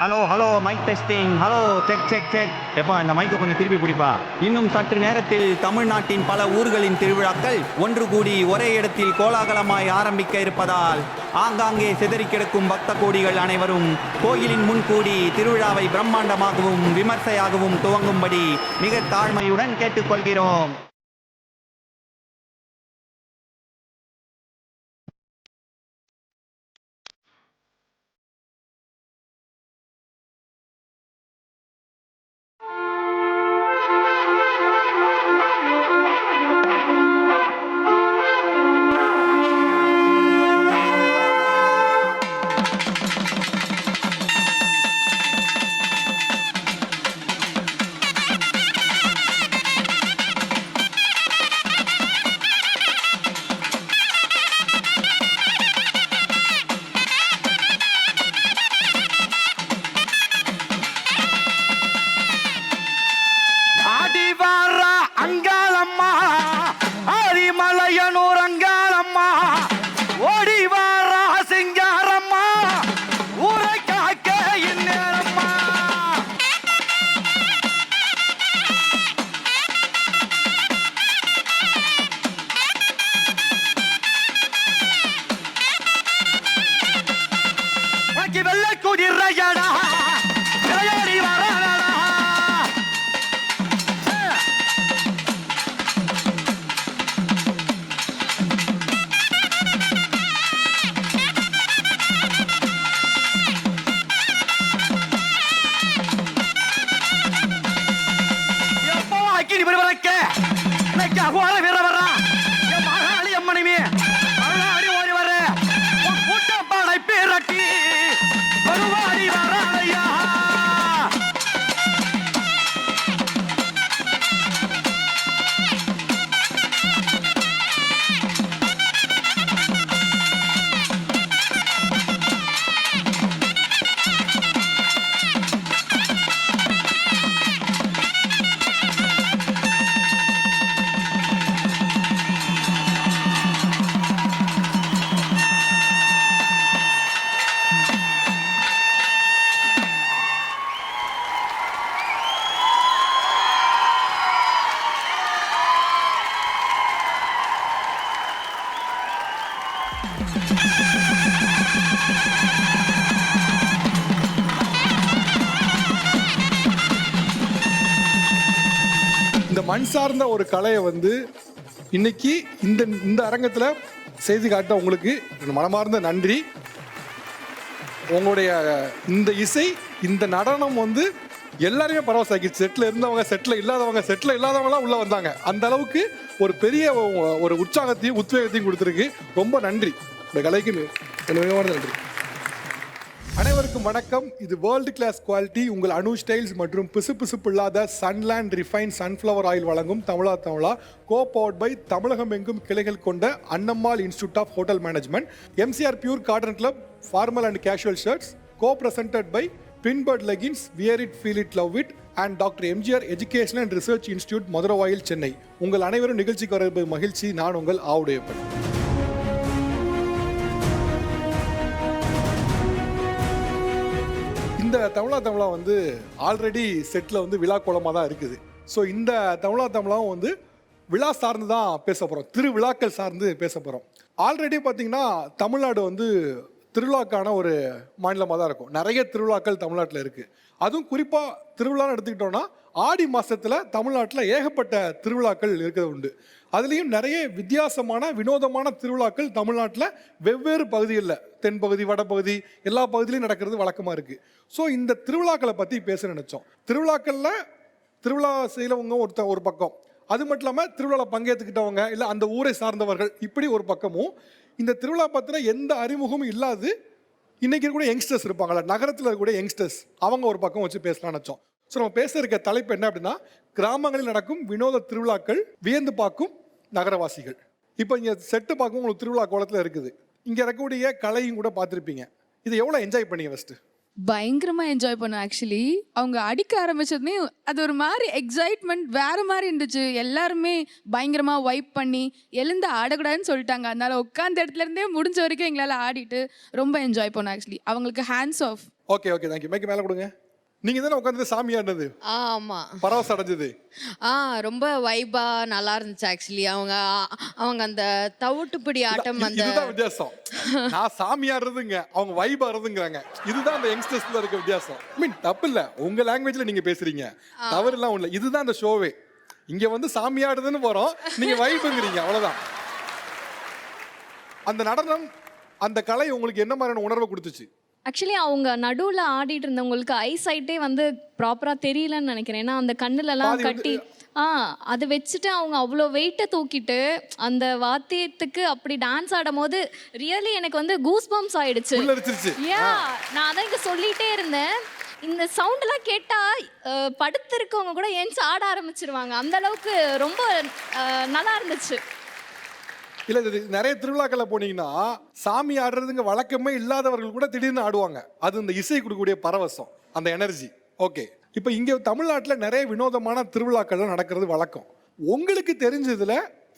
Hello hello mike testing. Hello check check check. எப்பா இந்த மைக்கை கொஞ்சம் திருப்பி பிடிப்பா. இன்னும் சற்று நேரத்தில் தமிழ்நாட்டின் பல ஊர்களின் திருவிழாக்கள் ஒன்று கூடி ஒரே இடத்தில் கோலாகலமாய் ஆரம்பிக்க இருப்பதால் ஆங்காங்கே சிதறி கிடக்கும் பக்த கோடிகள் அனைவரும் கோயிலின் முன் கூடி திருவிழாவை பிரம்மாண்டமாகவும் விமர்சையாகவும் துவங்கும்படி மிக தாழ்மையுடன் கேட்டுக்கொள்கிறோம். இந்த மண் சார்ந்த ஒரு கலையை இன்னைக்கு இந்த அரங்கத்தில் செய்து காட்ட உங்களுக்கு மனமார்ந்த நன்றி. உங்களுடைய இந்த இசை, இந்த நடனம் எல்லாருமே பரவசாக்கிடுச்சு. செட்டில் இருந்தவங்க, செட்டில் இல்லாதவங்களாம் உள்ள வந்தாங்க. அந்த அளவுக்கு ஒரு பெரிய ஒரு உற்சாகத்தையும் உத்வேகத்தையும் கொடுத்துருக்கு. ரொம்ப நன்றி. இந்த கலைக்கு நன்றி. அனைவருக்கும் வணக்கம். இது வேர்ல்டு கிளாஸ் குவாலிட்டி உங்கள் அணு ஸ்டைல்ஸ் மற்றும் பிசுபிசுப்பு இல்லாத சன்லேண்ட் ரிஃபைன் சன்ஃப்ளவர் ஆயில் வழங்கும் தமிழா கோ பவர்ட் பை தமிழகம் எங்கும் கிளைகள் கொண்ட Annammal institute of hotel management, MCR pure cotton club formal and casual shirts, co presented by Pinbird leggings, wear it feel it love it and doctor MGR education and research institute Maduravoyal Chennai. உங்கள் அனைவரும் நிகழ்ச்சிக்கு வரது மகிழ்ச்சி. நான் உங்கள் ஆவுடையப்பன். இந்த தமிழா ஆல்ரெடி செட்டில் விழா கோலமாக தான் இருக்குது. ஸோ இந்த தமிழாவும் விழா சார்ந்து தான் பேச போகிறோம். திருவிழாக்கள் சார்ந்து பேச போகிறோம். ஆல்ரெடி பார்த்திங்கன்னா தமிழ்நாடு திருவிழாக்கான ஒரு மாநிலமாக தான் இருக்கும். நிறைய திருவிழாக்கள் தமிழ்நாட்டில் இருக்குது. அதுவும் குறிப்பாக திருவிழான்னு எடுத்துக்கிட்டோன்னா ஆடி மாதத்தில் தமிழ்நாட்டில் ஏகப்பட்ட திருவிழாக்கள் இருக்கிறது உண்டு. அதுலேயும் நிறைய வித்தியாசமான வினோதமான திருவிழாக்கள் தமிழ்நாட்டில் வெவ்வேறு பகுதிகளில், தென்பகுதி, வடபகுதி, எல்லா பகுதியிலையும் நடக்கிறது வழக்கமாக இருக்குது. ஸோ இந்த திருவிழாக்களை பற்றி பேச நினச்சோம். திருவிழாக்களில் திருவிழா செய்கிறவங்க ஒரு பக்கம், அது மட்டும் இல்லாமல் திருவிழாவில் பங்கேற்றுக்கிட்டவங்க இல்லை அந்த ஊரை சார்ந்தவர்கள், இப்படி ஒரு பக்கமும் இந்த திருவிழா பற்றின எந்த அறிமுகமும் இல்லாது இன்றைக்கி கூட யங்ஸ்டர்ஸ் இருப்பாங்களா, நகரத்தில் இருக்கக்கூடிய யங்ஸ்டர்ஸ், அவங்க ஒரு பக்கம் வச்சு பேசலாம்னு நினச்சோம். ஸோ நம்ம பேச இருக்க தலைப்பு என்ன அப்படின்னா, கிராமங்களில் நடக்கும் வினோத திருவிழாக்கள் வியந்து பார்க்கும் நகரவாசிகள். இப்போ இங்கே செட்டு பார்க்கும் உங்களுக்கு திருவிழா கோலத்தில் இருக்குது. இங்கே இருக்கக்கூடிய கலையும் கூட பார்த்துருப்பீங்க. இது எவ்வளோ என்ஜாய் பண்ணீங்க? ஃபஸ்ட்டு பயங்கரமா என்ஜாய் பண்ணோம். ஆக்சுவலி அவங்க அடிக்க ஆரம்பிச்சதுமே அது ஒரு மாதிரி எக்ஸைட்மெண்ட் வேற மாதிரி இருந்துச்சு. எல்லாருமே பயங்கரமா வைப் பண்ணி எழுந்து ஆடக்கூடாதுன்னு சொல்லிட்டாங்க. அதனால உட்காந்த இடத்துல இருந்தே முடிஞ்ச வரைக்கும் எங்களால் ஆடிட்டு ரொம்ப என்ஜாய் பண்ணோம். ஆக்சுவலி அவங்களுக்கு hands off. Okay okay thank you. மைக்கு மேலே கொடுங்க. நீங்க தானே உட்காந்து சாமி ஆடினது, ஆமா. பரவசம் அடைஞ்சது? ரொம்ப வைபா நல்லா இருந்துச்சு. ஆக்சுவலி அவங்க அந்த தவிட்டுப்பிடி ஆட்டம், அந்த இதுதான் வித்தியாசம். நான் சாமி ஆடுறதுங்க, அவங்க வைப் ஆடுறதுங்கிறாங்க. இதுதான் அந்த யங்ஸ்டர்ஸ்ல இருக்க வித்தியாசம். மீன் தப்பு இல்ல, உங்க லாங்குவேஜ்ல நீங்க பேசுறீங்க, தவறு எல்லாம் இல்ல. இதுதான் அந்த ஷோவே. இங்க வந்து சாமி ஆடுதுன்னு போறோம், நீங்க வைப்புங்கிறீங்க, அவ்வளவுதான். அந்த நடனம், அந்த கலை உங்களுக்கு என்ன மாதிரியான உணர்வை கொடுத்துச்சு? ஆக்சுவலி அவங்க நடுவில் ஆடிட்டு இருந்தவங்களுக்கு ஐசைட்டே வந்து ப்ராப்பராக தெரியலன்னு நினைக்கிறேன். ஏன்னா அந்த கண்ணுலலாம் பாதி கட்டி அதை வச்சுட்டு அவங்க அவ்வளோ வெயிட்டை தூக்கிட்டு அந்த வாத்தியத்துக்கு அப்படி டான்ஸ் ஆடும் போது ரியலி எனக்கு வந்து கூஸ் பம்ப்ஸ் ஆயிடுச்சு. உள்ளரிச்சிருச்சு. நான் அதான் இங்கே சொல்லிட்டே இருந்தேன். இந்த சவுண்டெல்லாம் கேட்டால் படுத்திருக்கவங்க கூட ஏன்ச்சு ஆட ஆரம்பிச்சிருவாங்க. அந்த அளவுக்கு ரொம்ப நல்லா இருந்துச்சு. இல்ல இது நிறைய திருவிழாக்கள்ல போனீங்கன்னா சாமி ஆடுறதுங்க வழக்கமே இல்லாதவர்கள் கூட திடீர்னு ஆடுவாங்க. அது இந்த இசை கொடுக்கக்கூடிய பரவசம், அந்த எனர்ஜி. ஓகே, இப்போ இங்க தமிழ்நாட்டில் நிறைய வினோதமான திருவிழாக்கள் நடக்கிறது வழக்கம். உங்களுக்கு தெரிஞ்சதுல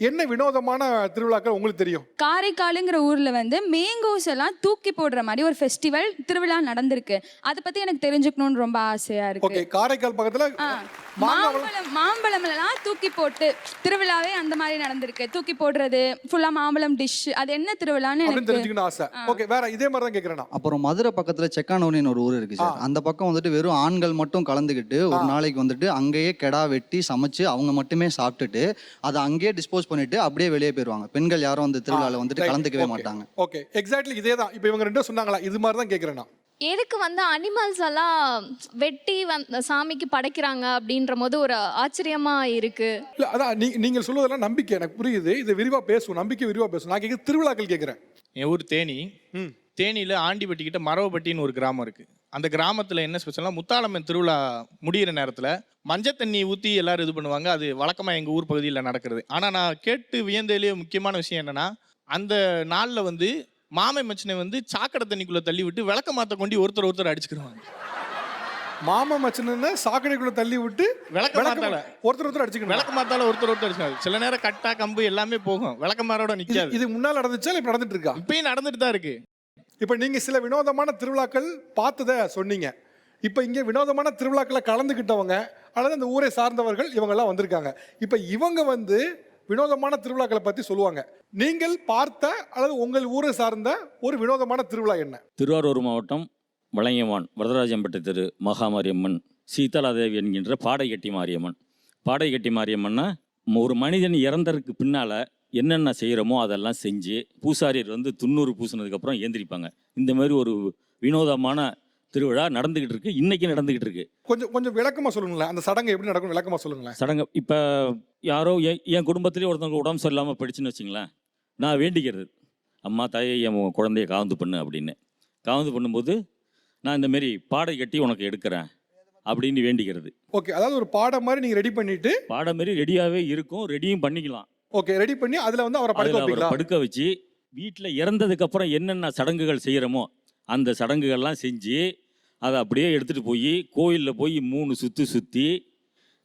என்ன வினோதமான திருவிழாக்கள் உங்களுக்கு தெரியும்? காரைக்காலுங்கிற ஊர்ல வந்து மேங்கோஸ் எல்லாம் தூக்கி போடுற மாதிரி ஒரு ஃபெஸ்டிவல் திருவிழா நடந்திருக்கு. அதை பத்தி எனக்கு தெரிஞ்சுக்கணும்னு ரொம்ப ஆசையா இருக்கு. ஓகே, காரைக்கால் பக்கத்துல மாம்பழம் எல்லாம் தூக்கி போட்டு திருவிழாவே அந்த மாதிரி நடந்திருக்கு. தூக்கி போடுறது ஃபுல்லா மாம்பழம் டிஷ், அது என்ன திருவிழான்னு எனக்கு தெரிஞ்சுக்கணும் ஆசை. ஓகே, வேற இதே மாதிரி தான் கேக்குறேன். அப்புறம் மதுரை பக்கத்துல செக்கானூரின்னு ஒரு ஊர் இருக்கு சார். அந்த பக்கம் வந்துட்டு வெறும் ஆண்கள் மட்டும் கலந்துக்கிட்டு ஒரு நாளைக்கு வந்துட்டு அங்கேயே கெடா வெட்டி சமைச்சு அவங்க மட்டுமே சாப்பிட்டுட்டு அதை அங்கேயே டிஸ்போஸ் பண்ணிட்டு அப்படியே வெளியே போயிருவாங்க. பெண்கள் யாரும் அந்த திருவிழால வந்துட்டு கலந்துக்கவே மாட்டாங்க. ஓகே, எக்ஸாக்ட்லி இதே தான். இப்போ இவங்க ரெண்டும் சொன்னாங்களா, இது மாதிரி தான் கேக்குறேன் நான். எதுக்கு வந்து அனிமல்ஸ் எல்லாம் வெட்டி சாமிக்கு படைக்கிறாங்க அப்படின்ற போது ஒரு ஆச்சரியமா இருக்கு. இல்ல அதான் நீங்க சொல்லுவதெல்லாம் நம்பிக்கை எனக்கு புரியுது. இது விரிவா பேசுவோம், நம்பிக்கை விரிவா பேசுவோம். நான் கேட்க திருவிழாக்கள் கேட்கிறேன். என் ஊர் தேனி. தேனியில் ஆண்டிப்பட்டி கிட்ட மரவப்பட்டின்னு ஒரு கிராமம் இருக்குது. அந்த கிராமத்தில் என்ன ஸ்பெஷலாக முத்தாளம்மன் திருவிழா முடிகிற நேரத்தில் மஞ்சள் தண்ணி ஊற்றி எல்லோரும் இது பண்ணுவாங்க. அது வழக்கமாக எங்கள் ஊர் பகுதியில் நடக்கிறது. ஆனால் நான் கேட்டு வியந்ததுலேயே முக்கியமான விஷயம் என்னென்னா, அந்த நாளில் வந்து மாமை மச்சனை வந்து சாக்கடை தண்ணிக்குள்ளே தள்ளி விட்டு விளக்க மாற்ற கொண்டு ஒருத்தர் அடிச்சுக்கிடுவாங்க. மாமா மச்சனை சாக்கடைக்குள்ள தள்ளி விட்டு விளக்க மாத்தால ஒருத்தர் அடிச்சுக்கணும். விளக்க மாத்தால ஒருத்தர் அடிச்சுக்காது. சில நேரம் கட்டா கம்பு எல்லாமே போகும், விளக்க மாரோட நிற்காது. இது முன்னால் நடந்துச்சா இப்போ நடந்துட்டு இருக்கா? இப்பயும் நடந்துட்டு தான் இருக்கு. இப்போ நீங்க சில வினோதமான திருவிழாக்கள் பார்த்ததை சொன்னீங்க. இப்போ இங்கே வினோதமான திருவிழாக்களை கலந்துக்கிட்டவங்க அல்லது அந்த ஊரை சார்ந்தவர்கள் இவங்கெல்லாம் வந்திருக்காங்க. இப்போ இவங்க வந்து வினோதமான திருவிழாக்களை பற்றி சொல்லுவாங்க. நீங்கள் பார்த்த அல்லது உங்கள் ஊரை சார்ந்த ஒரு வினோதமான திருவிழா என்ன? திருவாரூர் மாவட்டம் வளையவான் வரதராஜம்பட்டு திரு மகாமாரியம்மன் சீதலாதேவி என்கின்ற பாடைகட்டி மாரியம்மன். பாடைகட்டி மாரியம்மன்னா ஒரு மனிதன் இறந்ததுக்கு பின்னால் என்னென்ன செய்கிறோமோ அதெல்லாம் செஞ்சு பூசாரியர் வந்து 90 பூசினதுக்கப்புறம் ஏந்திரிப்பாங்க. இந்த மாதிரி ஒரு வினோதமான திருவிழா நடந்துகிட்டு இருக்கு, இன்னைக்கு நடந்துகிட்டு இருக்கு. கொஞ்சம் விளக்கமா சொல்லுங்களேன், அந்த சடங்கு எப்படி நடக்கும் விளக்கமா சொல்லுங்களேன். சடங்கு இப்போ யாரோ என் குடும்பத்திலே ஒருத்தவங்க உடம்பு சரியில்லாமல் போயிடுச்சுன்னு வச்சுங்களேன், நான் வேண்டிக்கிறது, அம்மா தாயை என் குழந்தைய காவந்து பண்ணு அப்படின்னு. காவந்து பண்ணும்போது நான் இந்த மாதிரி பாடை கட்டி உனக்கு எடுக்கிறேன் அப்படின்னு வேண்டிக்கிறது. ஓகே, அதாவது ஒரு பாடம் மாதிரி நீங்கள் ரெடி பண்ணிட்டு பாடம் மாதிரி ரெடியாகவே இருக்கும், ரெடியும் பண்ணிக்கலாம். ஓகே, ரெடி பண்ணி அதில் வந்து அவரை படுக்க வச்சு வீட்டில் இறந்ததுக்கப்புறம் என்னென்ன சடங்குகள் செய்கிறோமோ அந்த சடங்குகள்லாம் செஞ்சு அதை அப்படியே எடுத்துகிட்டு போய் கோயிலில் போய் 3 சுற்று சுற்றி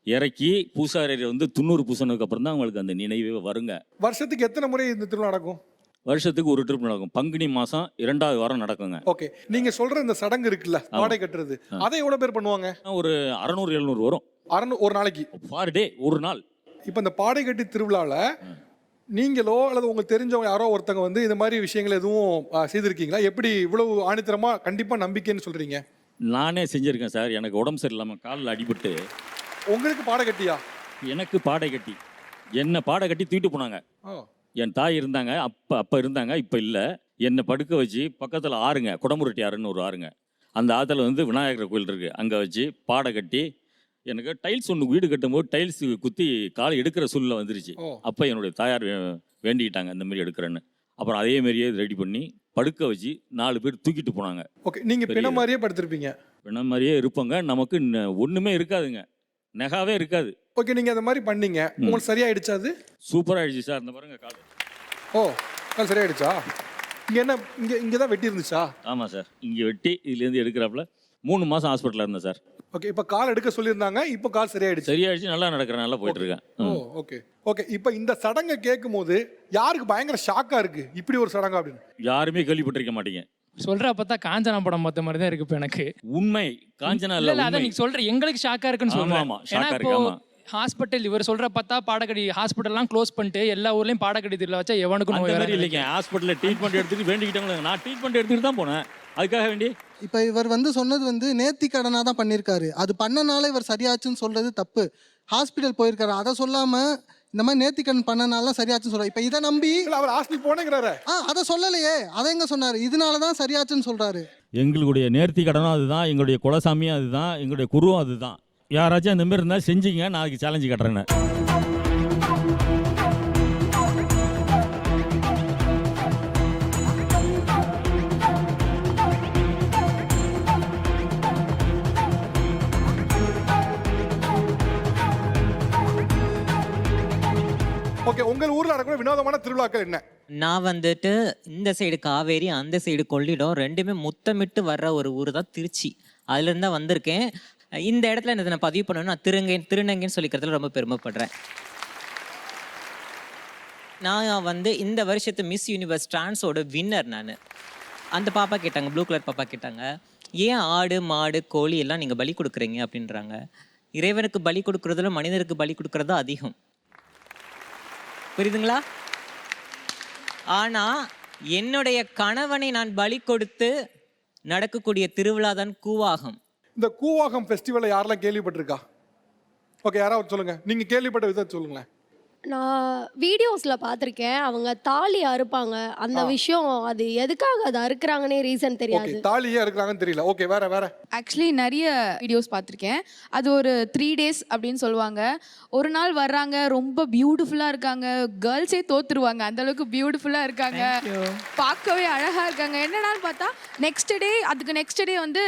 இறக்கி பூசாரியர் வந்து 90 பூசினதுக்கப்புறம் தான் அவங்களுக்கு அந்த நினைவே வருங்க. வருஷத்துக்கு எத்தனை முறை இந்த திருவிழா நடக்கும்? வருஷத்துக்கு ஒரு ட்ரிப் நடக்கும். பங்குனி மாதம் 2வது வாரம் நடக்குங்க. ஓகே, நீங்கள் சொல்கிற இந்த சடங்கு இருக்குல்ல, பாடை கட்டுறது, அதை எவ்வளோ பேர் பண்ணுவாங்க? ஒரு 600-700 வரும். 600 ஒரு நாளைக்கு? ஃபார் டே, ஒரு நாள். இப்போ இந்த பாடை கட்டி திருவிழாவில் நீங்களோ அல்லது உங்களுக்கு தெரிஞ்சவங்க யாரோ ஒருத்தங்க வந்து இந்த மாதிரி விஷயங்கள் எதுவும் செய்திருக்கீங்களா? எப்படி இவ்வளவு ஆணித்தரமாக கண்டிப்பாக நம்பிக்கைன்னு சொல்கிறீங்க? நானே செஞ்சுருக்கேன் சார். எனக்கு உடம்பு சரியில்லாமல் காலில் அடிபட்டு. உங்களுக்கு பாடை கட்டியா? எனக்கு பாடை கட்டி என்னை பாடை கட்டி தூக்கிட்டு போனாங்க. என் தாய் இருந்தாங்க, அப்போ இருந்தாங்க, இப்போ இல்லை. என்னை படுக்க வச்சு பக்கத்தில் ஆறுங்க, குடமுருட்டி ஆறுன்னு ஒரு ஆறுங்க, அந்த ஆற்றுல வந்து விநாயகர் கோயில் இருக்குது, அங்கே வச்சு பாடை கட்டி எனக்கு டைல்ஸ் ஒன்று வீடு கட்டும்போது டைல்ஸ் குத்தி கால் எடுக்கிற சூழ்நிலை வந்துருச்சு. அப்போ என்னுடைய தாயார் வேண்டிக்கிட்டாங்க இந்த மாதிரி எடுக்கிறேன்னு. அப்புறம் அதே மாதிரியே ரெடி பண்ணி படுக்க வச்சு 4 பேர் தூக்கிட்டு போனாங்க. ஓகே, நீங்கள் பிண மாதிரியே படுத்திருப்பீங்க? பிண மாதிரியே இருப்பாங்க, நமக்கு ஒன்றுமே இருக்காதுங்க, நெகாவே இருக்காது. ஓகே, நீங்கள் அந்த மாதிரி பண்ணீங்க, உங்களுக்கு சரியாயிடுச்சா? அது சூப்பராக ஆயிடுச்சு சார். அந்த பாருங்க கால். ஓ, கால் சரியாயிடுச்சா? இங்கே என்ன இங்கே தான் வெட்டி இருந்துச்சா? ஆமாம் சார், இங்கே வெட்டி இதுலேருந்து எடுக்கிறாப்புல 3 மாதம் ஹாஸ்பிட்டலில் இருந்தேன் சார். ஓகே, இப்போ கால் எடுக்க சொல்லியிருந்தாங்க, இப்போ கால் சரியாயிடுச்சு. சரியாயிடுச்சு, நல்லா நடக்கிறேன், நல்லா போயிட்டு இருக்கேன். ஓ ஓகே ஓகே. இப்போ இந்த சடங்கை கேட்கும் போது யாருக்கு பயங்கர ஷாக்கா இருக்கு, இப்படி ஒரு சடங்கா அப்படின்னு? யாருமே கேள்விப்பட்டிருக்க மாட்டீங்க. சொல்ற பார்த்தா காஞ்சனா படம் பார்த்த மாதிரி தான் இருக்கு இப்போ எனக்கு. உண்மை காஞ்சனா இல்ல இல்லை, அதான் நீங்க சொல்ற எங்களுக்கு ஷாக்கா இருக்குன்னு ஆமா, சொல்றேன். ஆமா, ஏன்னா ஷாக்கா இப்போ இருக்கு, ஆமா. ஹாஸ்பிட்டல் இவர் சொல்ற பார்த்தா பாடக்கடி ஹாஸ்பிட்டல்லாம் க்ளோஸ் பண்ணிட்டு எல்லா ஊர்லயும் பாடக்கடி திருவிழா வச்சா எவனுக்கும் அந்த நோய் மாதிரி வராது. இல்லைங்க. ஹாஸ்பிட்டலில் ட்ரீட்மெண்ட் எடுத்துட்டு வேண்டிக்கிட்டாங்க. நான் ட்ரீட்மெண்ட் எடுத்துட்டு தான் போனேன், அதுக்காக வேண்டி. இப்போ இவர் சொன்னது நேர்த்தி கடனாக தான் பண்ணியிருக்காரு. அது பண்ணனால இவர் சரியாச்சுன்னு சொல்றது தப்பு. ஹாஸ்பிட்டல் போயிருக்காரு, அதை சொல்லாம இந்த மாதிரி நேர்த்திக்கடன் பண்ணனால சரியாச்சுன்னு சொல்றாரு. இப்போ இதை நம்பி அவர் ஹாஸ்பிட்டல் போனேங்கிறாரு. அதை சொல்லலையே, அதை எங்க சொன்னாரு? இதனால தான் சரியாச்சுன்னு சொல்றாரு. எங்களுடைய நேர்த்தி கடனும் அதுதான், எங்களுடைய குலசாமியும் அதுதான், எங்களுடைய குருவும் அதுதான். யாராச்சும் அந்த மாதிரி இருந்தால் செஞ்சீங்க, நான் அதுக்கு சேலஞ்சு கட்டுறேன்னு. ஓகே, உங்கள் ஊர்ல நடக்கிற வினோதமான திருவிழாக்கள் என்ன? நான் வந்துட்டு இந்த சைடு காவேரி, அந்த சைடு கொள்ளிடம், ரெண்டுமே முத்தமிட்டு வர்ற ஒரு ஊர் தான் திருச்சி. அதுலேருந்து தான் வந்திருக்கேன். இந்த இடத்துல என்னது நான் பதிவு பண்ணணும், நான் திருநங்கைன்னு சொல்லிக்கிறதுல ரொம்ப பெருமைப்படுறேன். நான் இந்த வருஷத்து மிஸ் யூனிவர்ஸ் டிரான்ஸோட வின்னர் நான். அந்த பாப்பா கேட்டாங்க, ப்ளூ கலர் பாப்பா கேட்டாங்க, ஏன் ஆடு மாடு கோழி எல்லாம் நீங்கள் பலி கொடுக்குறீங்க அப்படின்றாங்க. இறைவனுக்கு பலி கொடுக்குறதுல மனிதருக்கு பலி கொடுக்குறது அதிகம், புரியுதுங்களா? ஆனால் என்னுடைய கணவனை நான் பலி கொடுத்து நடக்கக்கூடிய திருவிழா தான் கூவாகம். இந்த கூவாகம் ஃபெஸ்டிவலை யாரெல்லாம் கேள்விப்பட்டிருக்கா? ஓகே, யாராவது சொல்லுங்க, நீங்க கேள்விப்பட்ட விதத்தை சொல்லுங்களேன். நான் வீடியோஸ்ல பார்த்துருக்கேன், அவங்க தாலி அறுப்பாங்க. அந்த விஷயம் அது எதுக்காக அதை அறுக்குறாங்கன்னே ரீசன் ஓகே, தெரியாது. தாலியே இருக்கிறாங்கன்னு தெரியல. ஓகே, வேற ஆக்சுவலி நிறைய வீடியோஸ் பார்த்துருக்கேன். அது ஒரு 3 days அப்படின்னு சொல்லுவாங்க. ஒரு நாள் வர்றாங்க, ரொம்ப பியூட்டிஃபுல்லாக இருக்காங்க, கேர்ள்ஸே தோத்துருவாங்க, அந்த அளவுக்கு பியூட்டிஃபுல்லாக இருக்காங்க, பார்க்கவே அழகாக இருக்காங்க. என்னடான்னு பார்த்தா அதுக்கு நெக்ஸ்ட் டே வந்து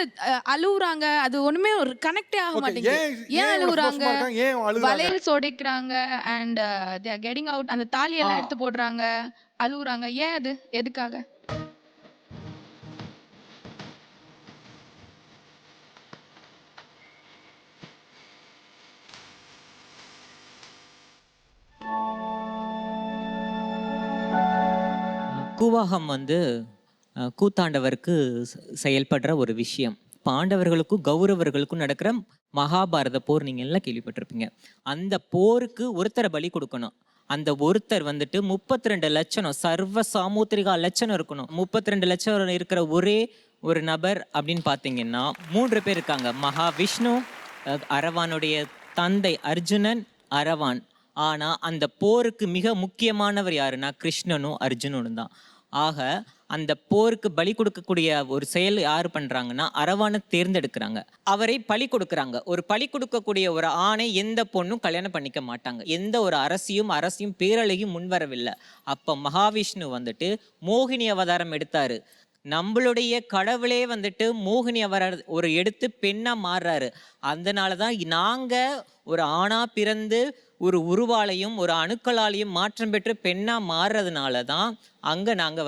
அழுவுறாங்க. அது ஒன்றுமே ஒரு கனெக்டே ஆக மாட்டேங்குது. ஏன் அழுவுறாங்க? வளையல் சொடைக்கிறாங்க and they are getting out. அந்த தாலி எல்லாம் எடுத்து போடுறாங்க, அழுவுறாங்க. ஏன் அது எதுக்காக? கூவாகம் கூத்தாண்டவருக்கு செயல்படுற ஒரு விஷயம். பாண்டவர்களுக்கும் கௌரவர்களுக்கும் நடக்கிற மகாபாரத போர் நீங்கள் எல்லாம் கேள்விப்பட்டிருப்பீங்க. அந்த போருக்கு ஒருத்தரை பலி கொடுக்கணும். அந்த ஒருத்தர் 32 லட்சம் சர்வ சாமுத்திரிகா லட்சம் இருக்கணும். 32 லட்சம் இருக்கிற ஒரே ஒரு நபர் அப்படின்னு பார்த்தீங்கன்னா 3 பேர் இருக்காங்க. மகாவிஷ்ணு, அரவானுடைய தந்தை அர்ஜுனன், அரவான். ஆனால் அந்த போருக்கு மிக முக்கியமானவர் யாருன்னா கிருஷ்ணனும் அர்ஜுனனும் தான். ஆக அந்த போருக்கு பலி கொடுக்கக்கூடிய ஒரு செயல் யார் பண்ணுறாங்கன்னா அரவானை தேர்ந்தெடுக்கிறாங்க, அவரை பலி கொடுக்குறாங்க. ஒரு பலி கொடுக்கக்கூடிய ஒரு ஆணை எந்த பொண்ணும் கல்யாணம் பண்ணிக்க மாட்டாங்க. எந்த ஒரு அரசியும் பேரழகியும் முன்வரவில்லை. அப்போ மகாவிஷ்ணு மோகினி அவதாரம் எடுத்தாரு. நம்மளுடைய கடவுளே மோகினி ஒரு எடுத்து பெண்ணா மாறுறாரு. அதனால தான் நாங்கள் ஒரு ஆணா பிறந்து ஒரு உருவாலையும் ஒரு அணுக்களாலையும் மாற்றம் பெற்று பெண்ணா மாறுறதுனால தான் அங்கே நாங்கள்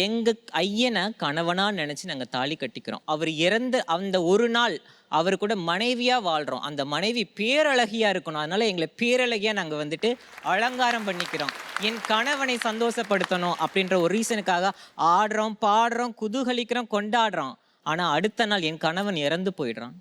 எங்கள் ஐயனை கணவனாக நினச்சி நாங்கள் தாலி கட்டிக்கிறோம். அவர் இறந்த அந்த ஒரு நாள் அவர் கூட மனைவியாக வாழ்கிறோம். அந்த மனைவி பேரழகியாக இருக்கணும். அதனால் எங்களை பேரழகியாக நாங்கள் அலங்காரம் பண்ணிக்கிறோம். என் கணவனை சந்தோஷப்படுத்தணும் அப்படின்ற ஒரு ரீசனுக்காக ஆடுறோம், பாடுறோம், குதூகலிக்கிறோம், கொண்டாடுறோம். ஆனால் அடுத்த நாள் என் கணவன் இறந்து போயிடுறான்.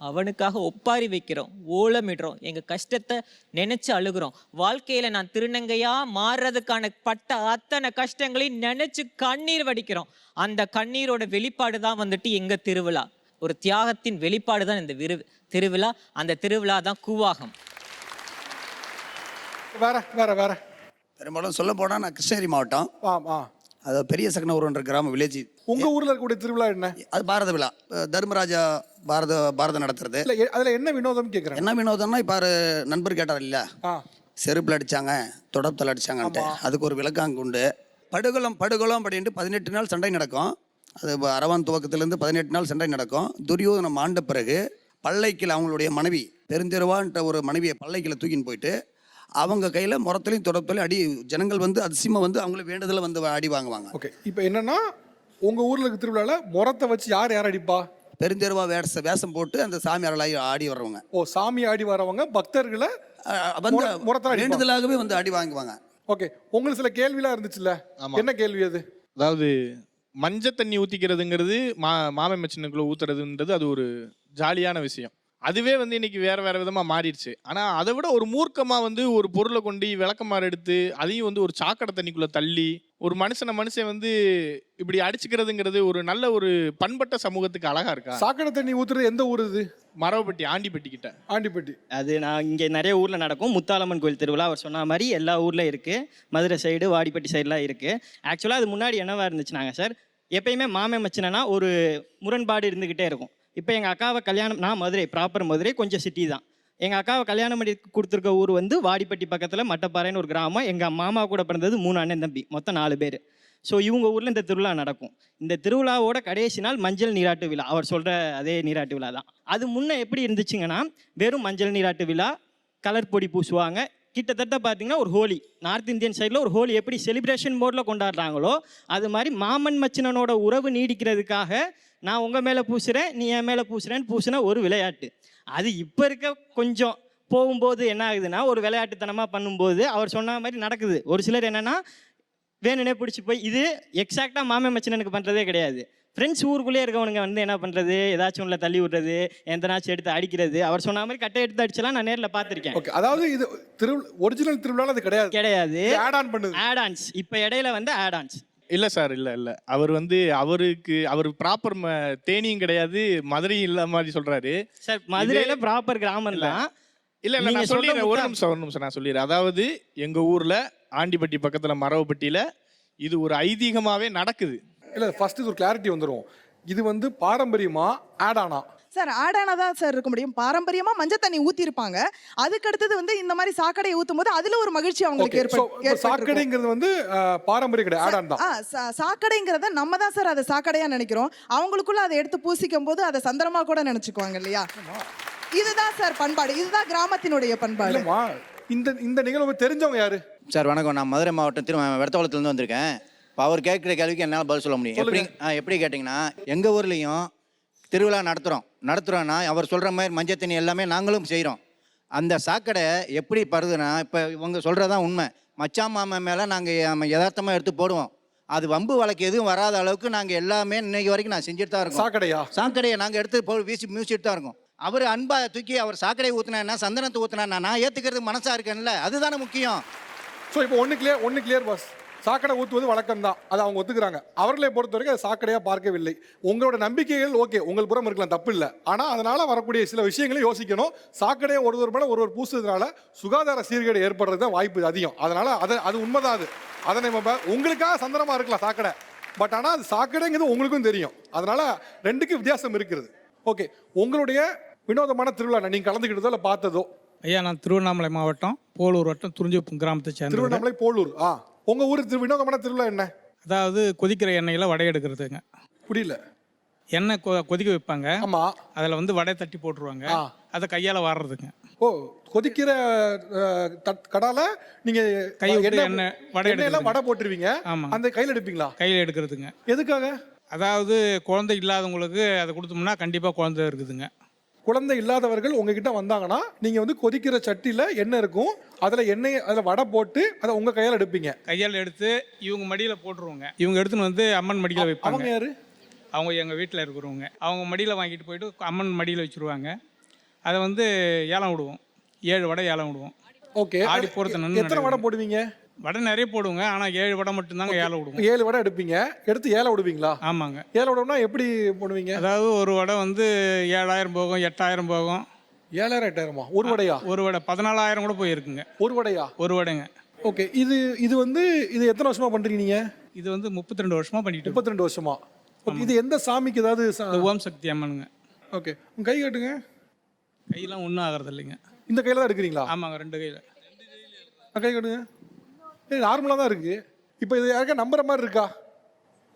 அவனுக்காக ஒப்பாரி வைக்கிறோம், ஓலமிடுறோம், எங்கள் கஷ்டத்தை நினச்சி அழுகிறோம். வாழ்க்கையில் நான் திருநங்கையாக மாறுறதுக்கான பட்ட அத்தனை கஷ்டங்களையும் நினச்சி கண்ணீர் வடிக்கிறோம். அந்த கண்ணீரோட வெளிப்பாடு தான் எங்கள் திருவிழா. ஒரு தியாகத்தின் வெளிப்பாடு தான் இந்த திருவிழா. அந்த திருவிழா தான் கூவாகம். வேற பெரும்பாலும் சொல்ல போனால் நான் கிருஷ்ணகிரி மாவட்டம், அது பெரிய சக்கனூர்ன்ற கிராம வில்லேஜ். உங்க ஊர்ல இருக்கக்கூடிய திருவிழா என்ன? அது பாரத விழா. தர்மராஜா பாரதம் நடத்துறது. அதுல என்ன வினோதம் கேட்குறேன்? என்ன வினோதம்னா இப்போ நண்பர் கேட்டார் இல்ல, செருப்பில் அடிச்சாங்க, தொடப்பத்தில் அடிச்சாங்கன்ட்டு, அதுக்கு ஒரு விளக்கம் உண்டு. படுகொலம் அப்படின்ட்டு 18 நாள் சண்டை நடக்கும். அது அரவான் துவக்கத்திலேருந்து 18 நாள் சண்டை நடக்கும். துரியோதனம் ஆண்ட பிறகு பல்லைக்கில் அவங்களுடைய மனைவி பெருந்தெருவான்ற ஒரு மனைவியை பல்லைக்கில் தூக்கின்னு போயிட்டு அவங்க கையில் முறத்துலையும் தொடப்பத்துலையும் அடி, ஜனங்கள் அதிசயமாக அவங்கள வேண்டதில் அடி வாங்குவாங்க. ஓகே, இப்போ என்னன்னா உங்க ஊர்ல இருக்க திருவிழாவில் முறத்தை வச்சு யார் அடிப்பா? பெருந்தெருவா வேஷம் போட்டு அந்த சாமி அருளாய் ஆடி வர்றவங்க. ஓ, சாமி ஆடி வரவங்க பக்தர்களை வந்து முறத்தாடி வேண்டுதலாகவே வந்து அடி வாங்குவாங்க. ஓகே, உங்களுக்கு சில கேள்விலாம் இருந்துச்சுல்ல, என்ன கேள்வி அது? அதாவது மஞ்சள் தண்ணி ஊற்றிக்கிறதுங்கிறது மாமன் மச்சினுக்குள்ளே ஊற்றுறதுன்றது அது ஒரு ஜாலியான விஷயம். அதுவே வந்து இன்னைக்கு வேற வேற விதமாக மாறிடுச்சு. ஆனால் அதை விட ஒரு மூர்க்கமாக வந்து ஒரு பொருளை கொண்டு விளக்கமாறு எடுத்து அதையும் வந்து ஒரு சாக்கடை தண்ணிக்குள்ளே தள்ளி ஒரு மனுஷன் வந்து இப்படி அடிச்சுக்கிறதுங்கிறது ஒரு நல்ல ஒரு பண்பட்ட சமூகத்துக்கு அழகா இருக்கா? சாக்கடை தண்ணி ஊத்துறது எந்த ஊர் இது? மரவப்பட்டி, ஆண்டிப்பட்டி கிட்ட. ஆண்டிப்பட்டி. அது நான் இங்கே நிறைய ஊரில் நடக்கும். முத்தாலம்மன் கோயில் திருவிழா அவர் சொன்ன மாதிரி எல்லா ஊரில் இருக்குது. மதுரை சைடு, வாடிப்பட்டி சைடெலாம் இருக்குது. ஆக்சுவலாக அது முன்னாடி என்னவா இருந்துச்சுனாங்க சார், எப்பயுமே மாமே மச்சினா ஒரு முரண்பாடு இருந்துக்கிட்டே இருக்கும். இப்போ எங்கள் அக்காவை கல்யாணம், நான் மதுரை, ப்ராப்பர் மதுரை, கொஞ்சம் சிட்டி தான். எங்கள் அக்காவை கல்யாணம் பண்ணி கொடுத்துருக்க ஊர் வந்து வாடிப்பட்டி பக்கத்தில் மட்டப்பாறைன்னு ஒரு கிராமம். எங்கள் மாமா கூட பிறந்தது 3 அண்ணன் தம்பி, மொத்தம் 4 பேர். ஸோ இவங்க ஊரில் இந்த திருவிழா நடக்கும். இந்த திருவிழாவோட கடைசி நாள் மஞ்சள் நீராட்டு விழா, அவர் சொல்கிற அதே நீராட்டு விழா தான். அது முன்னே எப்படி இருந்துச்சுங்கன்னா வெறும் மஞ்சள் நீராட்டு விழா, கலர் பொடி பூசுவாங்க. கிட்டத்தட்ட பார்த்தீங்கன்னா ஒரு ஹோலி, நார்த் இந்தியன் சைடில் ஒரு ஹோலி எப்படி செலிப்ரேஷன் மோடில் கொண்டாடுறாங்களோ அது மாதிரி மாமன் மச்சினனோட உறவு நீடிக்கிறதுக்காக நான் உங்கள் மேலே பூசுகிறேன், நீ என் மேலே பூசுகிறேன்னு பூசின ஒரு விளையாட்டு. அது இப்போ இருக்க கொஞ்சம் போகும்போது என்ன ஆகுதுன்னா ஒரு விளையாட்டுத்தனமாக பண்ணும்போது அவர் சொன்ன மாதிரி நடக்குது. ஒரு சிலர் என்னென்னா வேணுனே பிடிச்சி போய், இது எக்ஸாக்டாக மாமே மச்சினனுக்கு பண்ணுறதே கிடையாது. ஃப்ரெண்ட்ஸ் ஊருக்குள்ளே இருக்கவனுங்க வந்து என்ன பண்ணுறது, ஏதாச்சும் ஒன்றில் தள்ளி விடுறது, எந்தனாச்சும் எடுத்து அடிக்கிறது. அவர் சொன்ன மாதிரி கட்டை எடுத்து அடிச்சலாம் நான் நேரில் பார்த்துருக்கேன். ஓகே, அதாவது இது ஒரிஜினல் திருவிழா அது கிடையாது. ஆட் ஆன் பண்ணுது. ஆட் ஆன்ஸ் இப்போ இடையில வந்து ஆட் ஆன்ஸ். இல்லை சார், இல்லை அவர் வந்து அவர் ப்ராப்பர் தேனியும் கிடையாது, மதுரையும் இல்லை மாதிரி சொல்கிறாரு சார். மதுரையில் ப்ராப்பர் கிராமம் தான். இல்லை நான் சொல்லிடுறேன், ஒரு நிமிஷம் நான் சொல்லிடுறேன். அதாவது எங்கள் ஊரில் ஆண்டிப்பட்டி பக்கத்தில் மரவப்பட்டியில் இது ஒரு ஐதீகமாகவே நடக்குது. இல்லை, ஃபர்ஸ்ட் இது ஒரு கிளாரிட்டி வந்துடும். இது வந்து பாரம்பரியமா ஆட் ஆனா? சார் ஆடானா தான் சார் இருக்க முடியும். பாரம்பரியமா மஞ்சள் தண்ணி ஊத்திருப்பாங்க. அதுக்கு அடுத்தது வந்து இந்த மாதிரி சாக்கடையை ஊத்தும் போது அதுல ஒரு மகிழ்ச்சி அவங்களுக்கு ஏற்படும். சாக்கடைங்கிறது வந்து பாரம்பரிய கிடையாது, ஆடான் தான். சாக்கடைங்கிறத நம்ம தான் சார் அதை சாக்கடையா நினைக்கிறோம். அவங்களுக்குள்ள அதை எடுத்து பூசிக்கும் போது அதை சந்திரமா கூட நினைச்சுக்குவாங்க இல்லையா? இதுதான் சார் பண்பாடு, இதுதான் கிராமத்தினுடைய பண்பாடு. இந்த நிகழ்வு தெரிஞ்சவங்க யாரு சார்? வணக்கம், நான் மதுரை மாவட்டம் வெடத்தகுளத்துலேருந்து வந்திருக்கேன். இப்போ அவர் கேட்குற கேள்விக்கு என்னால் பதில் சொல்ல முடியும். எப்படி கேட்டிங்கன்னா, எங்கள் ஊர்லேயும் திருவிழா நடத்துகிறோன்னா அவர் சொல்கிற மாதிரி மஞ்சள் தண்ணி எல்லாமே நாங்களும் செய்கிறோம். அந்த சாக்கடை எப்படி படுதுன்னா, இப்போ இவங்க சொல்கிறதான் உண்மை. மச்சான் மாமன் மேலே நாங்கள் யதார்த்தமாக எடுத்து போடுவோம். அது வம்பு வழக்கு எதுவும் வராத அளவுக்கு நாங்கள் எல்லாமே இன்னைக்கு வரைக்கும் நான் செஞ்சுட்டு தான் இருக்கோம். சாக்கடையை நாங்கள் எடுத்து வீசி மியூசிட்டு தான் இருக்கோம். அவர் அன்பா தூக்கி அவர் சாக்கடையை ஊற்றினா, சந்தனத்தை ஊற்றினா நான் ஏற்றுக்கிறதுக்கு மனசாக இருக்கேன்ல, அதுதானே முக்கியம். ஸோ இப்போ ஒன்று கிளியர் பாஸ், சாக்கடை ஊற்றுவது வழக்கம் தான், அதை அவங்க ஒத்துக்கிறாங்க. அவர்களை பொறுத்த வரைக்கும் அதை சாக்கடையாக பார்க்கவில்லை. உங்களோட நம்பிக்கைகள் ஓகே, உங்கள் புறம் இருக்கலாம், தப்பு இல்லை. ஆனால் அதனால் வரக்கூடிய சில விஷயங்களை யோசிக்கணும். சாக்கடையை ஒருவர் மேலே ஒருவர் பூசுறதுனால சுகாதார சீர்கேடு ஏற்படுறது தான் வாய்ப்பு அதிகம். அதனால் அது உண்மைதான். அதை நம்ம உங்களுக்காக சந்தனமாக இருக்கலாம் சாக்கடை, பட் ஆனால் அது சாக்கடைங்கிறது உங்களுக்கும் தெரியும். அதனால் ரெண்டுக்கும் வித்தியாசம் இருக்கிறது. ஓகே, உங்களுடைய வினோதமான திருவிழா நீங்கள் கலந்துக்கிட்டதோ இல்லை பார்த்ததோ? ஐயா, நான் திருவண்ணாமலை மாவட்டம் போலூர் வட்டம் துறிஞ்சிக்குப்பம் கிராமத்தை சேர்ந்த. திருவண்ணாமலை போலூர். உங்கள் ஊர் வினோதமான திருவிழா என்ன? அதாவது கொதிக்கிற எண்ணெயில் வடை எடுக்கிறதுங்க. புரியல. எண்ணெய் கொதிக்க வைப்பாங்க. ஆமாம். அதில் வந்து வடை தட்டி போட்டுருவாங்க. அதை கையால் வாடுறதுங்க. ஓ, கொதிக்கிற கடால நீங்கள் கை எண்ணெய் வடை போட்டுருவீங்க. ஆமாம். அந்த கையில் எடுப்பீங்களா? கையில் எடுக்கிறதுங்க. எதுக்காக? அதாவது குழந்தை இல்லாதவங்களுக்கு அதை கொடுத்தோம்னா கண்டிப்பாக குழந்தை இருக்குதுங்க. குழந்தை இல்லாதவர்கள் உங்ககிட்ட வந்தாங்கன்னா நீங்கள் வந்து கொதிக்கிற சட்டியில் எண்ணெய் இருக்கும், அதில் வடை போட்டு அதை உங்கள் கையால் எடுப்பீங்க. கையால் எடுத்து இவங்க மடியில் போட்டுருவாங்க. இவங்க எடுத்துன்னு வந்து அம்மன் மடியில் வைப்பாங்க. அவங்க யாரு? அவங்க எங்கள் வீட்டில் இருக்கிறவங்க. அவங்க மடியில் வாங்கிட்டு போயிட்டு அம்மன் மடியில் வச்சுருவாங்க. அதை வந்து ஏலம் விடுவோம். 7 வடை ஏலம் விடுவோம். ஓகே, ஆடி போகிறது. எத்தனை வடை போடுவீங்க? வடை நிறைய போடுவோங்க, ஆனால் 7 வடை மட்டும்தாங்க ஏலம் விடுவோம். 7 வடை எடுப்பீங்க, எடுத்து ஏலம் விடுவீங்களா? ஆமாங்க. ஏலம் விடுவோம்னா எப்படி போடுவீங்க? அதாவது ஒரு வடை வந்து 7000 போகும், 8000 போகும். 7000 8000 ஒரு வடையா? ஒரு வடை 14000 கூட போயிருக்குங்க. ஒரு வடையா? ஒரு வடைங்க. ஓகே, இது வந்து எத்தனை வருஷமா பண்றீங்க நீங்க? இது வந்து 32 வருஷமா பண்ணிட்டு. 32 வருஷமா. இது எந்த சாமிக்கு? ஏதாவது ஓம் சக்தி அம்மனுங்க. ஓகே, உங்க கை காட்டுங்க. கையெல்லாம் ஒன்றும் ஆகிறது இல்லைங்க. இந்த கையில தான் எடுக்கிறீங்களா? ஆமாங்க, 2 கையில். கை காட்டுங்க. நார்மலாக தான் இருக்குது. இப்போ இது யாருக்கா நம்புற மாதிரி இருக்கா?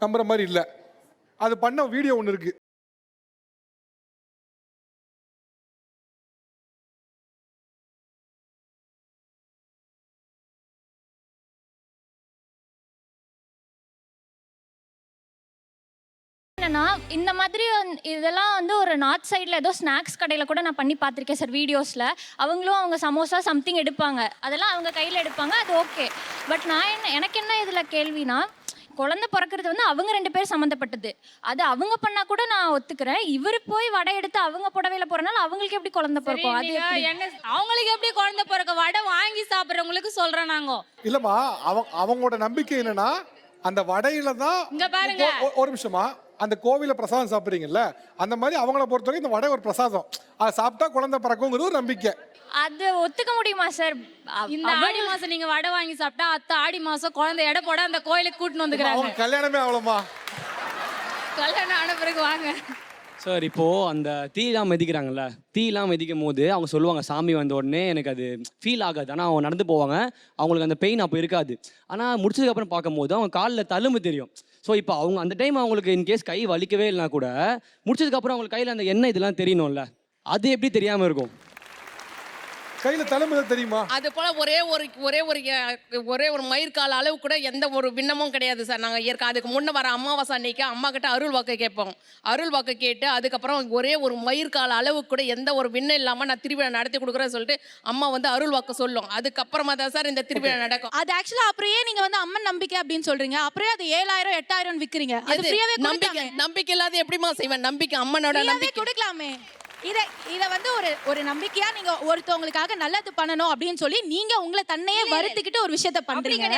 நம்புற மாதிரி இல்லை. அது பண்ண வீடியோ ஒன்று இருக்குது. என்னன்னா இந்த மாதிரி இதெல்லாம் வந்து ஒரு நார்த் சைடில் ஏதோ ஸ்நாக்ஸ் கடையில் கூட நான் பண்ணி பார்த்துருக்கேன் சார் வீடியோஸில். அவங்களும் அவங்க சமோசா சம்திங் எடுப்பாங்க, அதெல்லாம் அவங்க கையில் எடுப்பாங்க, அது ஓகே. பட் எனக்கு என்ன இதில் கேள்வினா, குழந்தை பிறக்கிறது வந்து அவங்க 2 பேர் சம்மந்தப்பட்டது, அது அவங்க பண்ணா கூட நான் ஒத்துக்கிறேன். இவர் போய் வடை எடுத்து அவங்க புடவையில போறனால அவங்களுக்கு எப்படி குழந்தை பிறக்கும்? அது என்ன அவங்களுக்கு எப்படி குழந்தை பிறக்கும்? வடை வாங்கி சாப்பிட்றவங்களுக்கு சொல்றோம் நாங்க. இல்லம்மா, அவங்களோட நம்பிக்கை என்னன்னா அந்த வடையில தான். இங்க பாருங்க, ஒரு நிமிஷமா, அந்த கோவில பிரசாதம் சாப்பிட்றீங்கல்ல, அந்த மாதிரி அவங்கள பொறுத்தவரைக்கும் இந்த வடை ஒரு பிரசாதம், அதை சாப்பிட்டா குழந்தை பிறக்குங்கிறது ஒரு நம்பிக்கை. அது ஒத்துக்க முடியுமா சார்? இந்த ஆடி மாசம் நீங்க வடை வாங்கி சாப்பிட்டா அத்த ஆடி மாசம் குழந்தை எடை போட அந்த கோயிலுக்கு கூட்டின்னு வந்துக்கிறாங்க. அவங்க கல்யாணமே ஆகலமா, கல்யாணம் ஆன பிறகு வாங்க. சார் இப்போது அந்த தீலாம் மிதிக்கிறாங்கல்ல, தீலாம் மிதிக்கும் போது அவங்க சொல்லுவாங்க சாமி வந்த உடனே எனக்கு அது ஃபீல் ஆகாது, ஆனால் அவங்க நடந்து போவாங்க, அவங்களுக்கு அந்த பெயின் அப்போ இருக்காது. ஆனால் முடிச்சதுக்கப்புறம் பார்க்கும்போது அவங்க காலில் தழும்பு தெரியும். ஸோ இப்போ அவங்க அந்த டைம் அவங்களுக்கு இன்கேஸ் கை வலிக்கவே இல்லைனா கூட முடிச்சதுக்கப்புறம் அவங்களுக்கு கையில் அந்த எண்ணெய் இதெல்லாம் தெரியணும்ல, அது எப்படி தெரியாமல் இருக்கும்? கையில தலைமுறை தெரியுமா? அது போல ஒரே ஒரு மயிர்கால அளவு கூட எந்த ஒரு விண்ணமும் கிடையாது சார். நாங்கள் அதுக்கு முன்ன வர அமாவாசை அன்னைக்கு அம்மா கிட்ட அருள் வாக்கு கேட்போம். அருள் வாக்கு கேட்டு அதுக்கப்புறம் ஒரே ஒரு மயிர்கால அளவு கூட எந்த ஒரு விண்ணம் இல்லாமல் நான் திருவிழா நடத்தி கொடுக்குறேன்னு சொல்லிட்டு அம்மா வந்து அருள் வாக்கு சொல்லும். அதுக்கப்புறமா தான் சார் இந்த திருவிழா நடக்கும். அது ஆக்சுவலா அப்புறம் நீங்க வந்து அம்மன் நம்பிக்கை அப்படின்னு சொல்றீங்க, அப்புறம் அது 7000 8000 விக்கிறீங்க. அது ஃப்ரீயாவே நம்பிக்கை இல்லாத எப்படிமா செய்வேன்? நம்பிக்கை அம்மனோட நம்பிக்கை கொடுக்கலாமே. இத வந்து ஒரு நம்பிக்கையா நீங்க ஒருத்தவங்களுக்காக நல்லது பண்ணணும் அப்படின்னு சொல்லி நீங்க உங்களை தன்னையே வருத்திக்கிட்டு ஒரு விஷயத்த பண்றீங்க.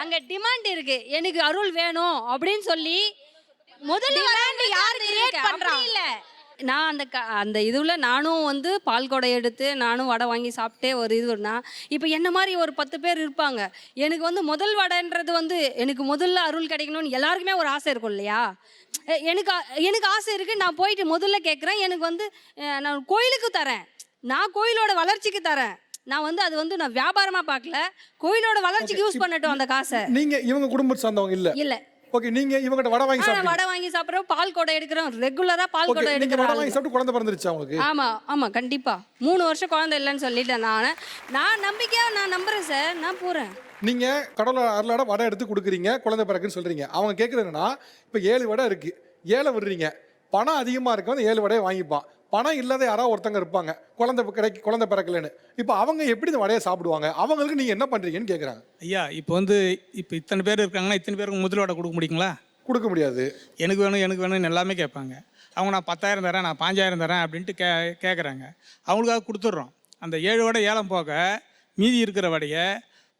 அங்க டிமாண்ட் இருக்கு, எனக்கு அருள் வேணும் அப்படின்னு சொல்லி முதல்ல யாரு கிரியேட் பண்றா? இல்ல நான் அந்த இதுல நானும் வந்து பால் கொடை எடுத்து நானும் வடை வாங்கி சாப்பிட்டே ஒரு இதுனா, இப்போ என்ன மாதிரி ஒரு 10 பேர் இருப்பாங்க. எனக்கு வந்து முதல் வடைன்றது வந்து எனக்கு முதல்ல அருள் கிடைக்கணும்னு எல்லாருக்குமே ஒரு ஆசை இருக்கும் இல்லையா? எனக்கு ஆசை இருக்குது, நான் போயிட்டு முதல்ல கேட்குறேன், எனக்கு வந்து நான் கோயிலுக்கு தரேன், நான் கோயிலோட வளர்ச்சிக்கு தரேன், நான் வந்து அது வந்து நான் வியாபாரமாக பார்க்கல, கோயிலோட வளர்ச்சிக்கு யூஸ் பண்ணட்டும் அந்த காசை. நீங்கள் இவங்க குடும்பத்தை சார்ந்தவங்க இல்லை? ஓகே, நீங்க இவங்கட்ட வடை வாங்கி சாப்பிடுங்க. வடை வாங்கி சாப்பிடுறோம், பால் கொடை எடுக்கிறோம், ரெகுலரா பால் கொடை எடுக்கிறோம். நீங்க வடை வாங்கி சாப்பிட்டு குழந்தை பிறந்துருச்சு உங்களுக்கு? ஆமா கண்டிப்பா 3 வருஷம் குழந்தை இல்லைன்னு சொல்லிட்டேன். நான் நம்பிக்கையா நான் நம்புறேன் சார், நான் போறேன். நீங்க கடவுள் அருளாட வடை எடுத்து கொடுக்குறீங்க, குழந்தை பிறக்குன்னு சொல்றீங்க. அவங்க கேட்குறது என்னன்னா, இப்போ 7 வடை இருக்கு, 7 விடுறீங்க, பணம் அதிகமா இருக்கு வந்து 7 வடையை வாங்கிப்பான். பணம் இல்லாத யாராவது ஒருத்தங்க இருப்பாங்க, குழந்தை பிறக்கலன்னு. இப்போ அவங்க எப்படி இந்த வடையை சாப்பிடுவாங்க? அவங்களுக்கு நீங்க என்ன பண்றீங்கன்னு கேட்குறாங்க. ஐயா இப்போ இத்தனை பேர் இருக்காங்கன்னா இத்தனை பேருக்கு முதல் வடை கொடுக்க முடியுங்களா? கொடுக்க முடியாது. எனக்கு வேணும்னு எல்லாமே கேட்பாங்க. அவங்க நான் 10,000 தரேன், நான் 5,000 தரேன் அப்படின்ட்டு கேட்குறாங்க. அவங்களுக்காக கொடுத்துட்றோம். அந்த 7 வடை ஏலம் போக மீதி இருக்கிற வடையை